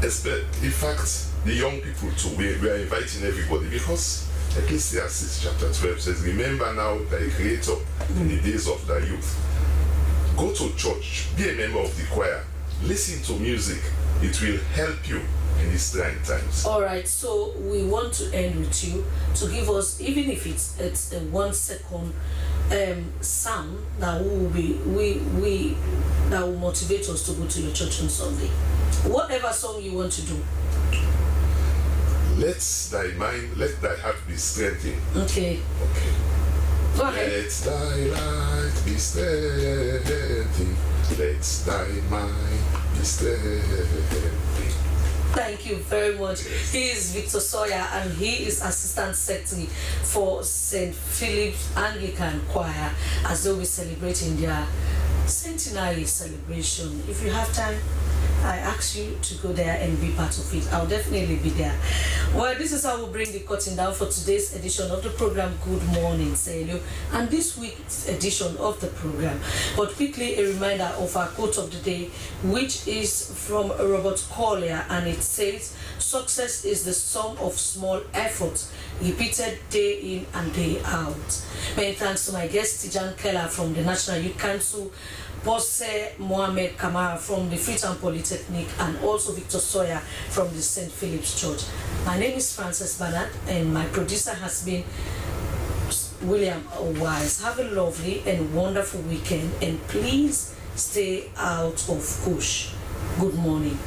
In fact, the young people too, we are inviting everybody because Ecclesiastes chapter 12 says, remember now thy Creator in the days of thy youth. Go to church, be a member of the choir, listen to music. It will help you in these trying times. All right, so we want to end with you to give us, even if it's a 1 second sound that that will motivate us to go to your church on Sunday. Whatever song you want to do. Let thy heart be strengthened. Okay. Go ahead. Let thy light be strengthened. Let thy mind be strengthened. Thank you very much. He is Victor Sawyer and he is Assistant Secretary for St. Philip's Anglican Choir as they'll be celebrating their centenary celebration. If you have time, I ask you to go there and be part of it. I'll definitely be there. Well, this is how we bring the curtain down for today's edition of the program Good Morning Sailor and this week's edition of the program. But quickly, a reminder of our quote of the day, which is from Robert Collier, and it says, success is the sum of small efforts repeated day in and day out. Many thanks to my guest, Tijan Keller from the National Youth Council, Pose Mohammed Kamara from the Freetown Polytechnic, and also Victor Sawyer from the St. Philip's Church. My name is Frances Bernard and my producer has been William Wise. Have a lovely and wonderful weekend and please stay out of push. Good morning.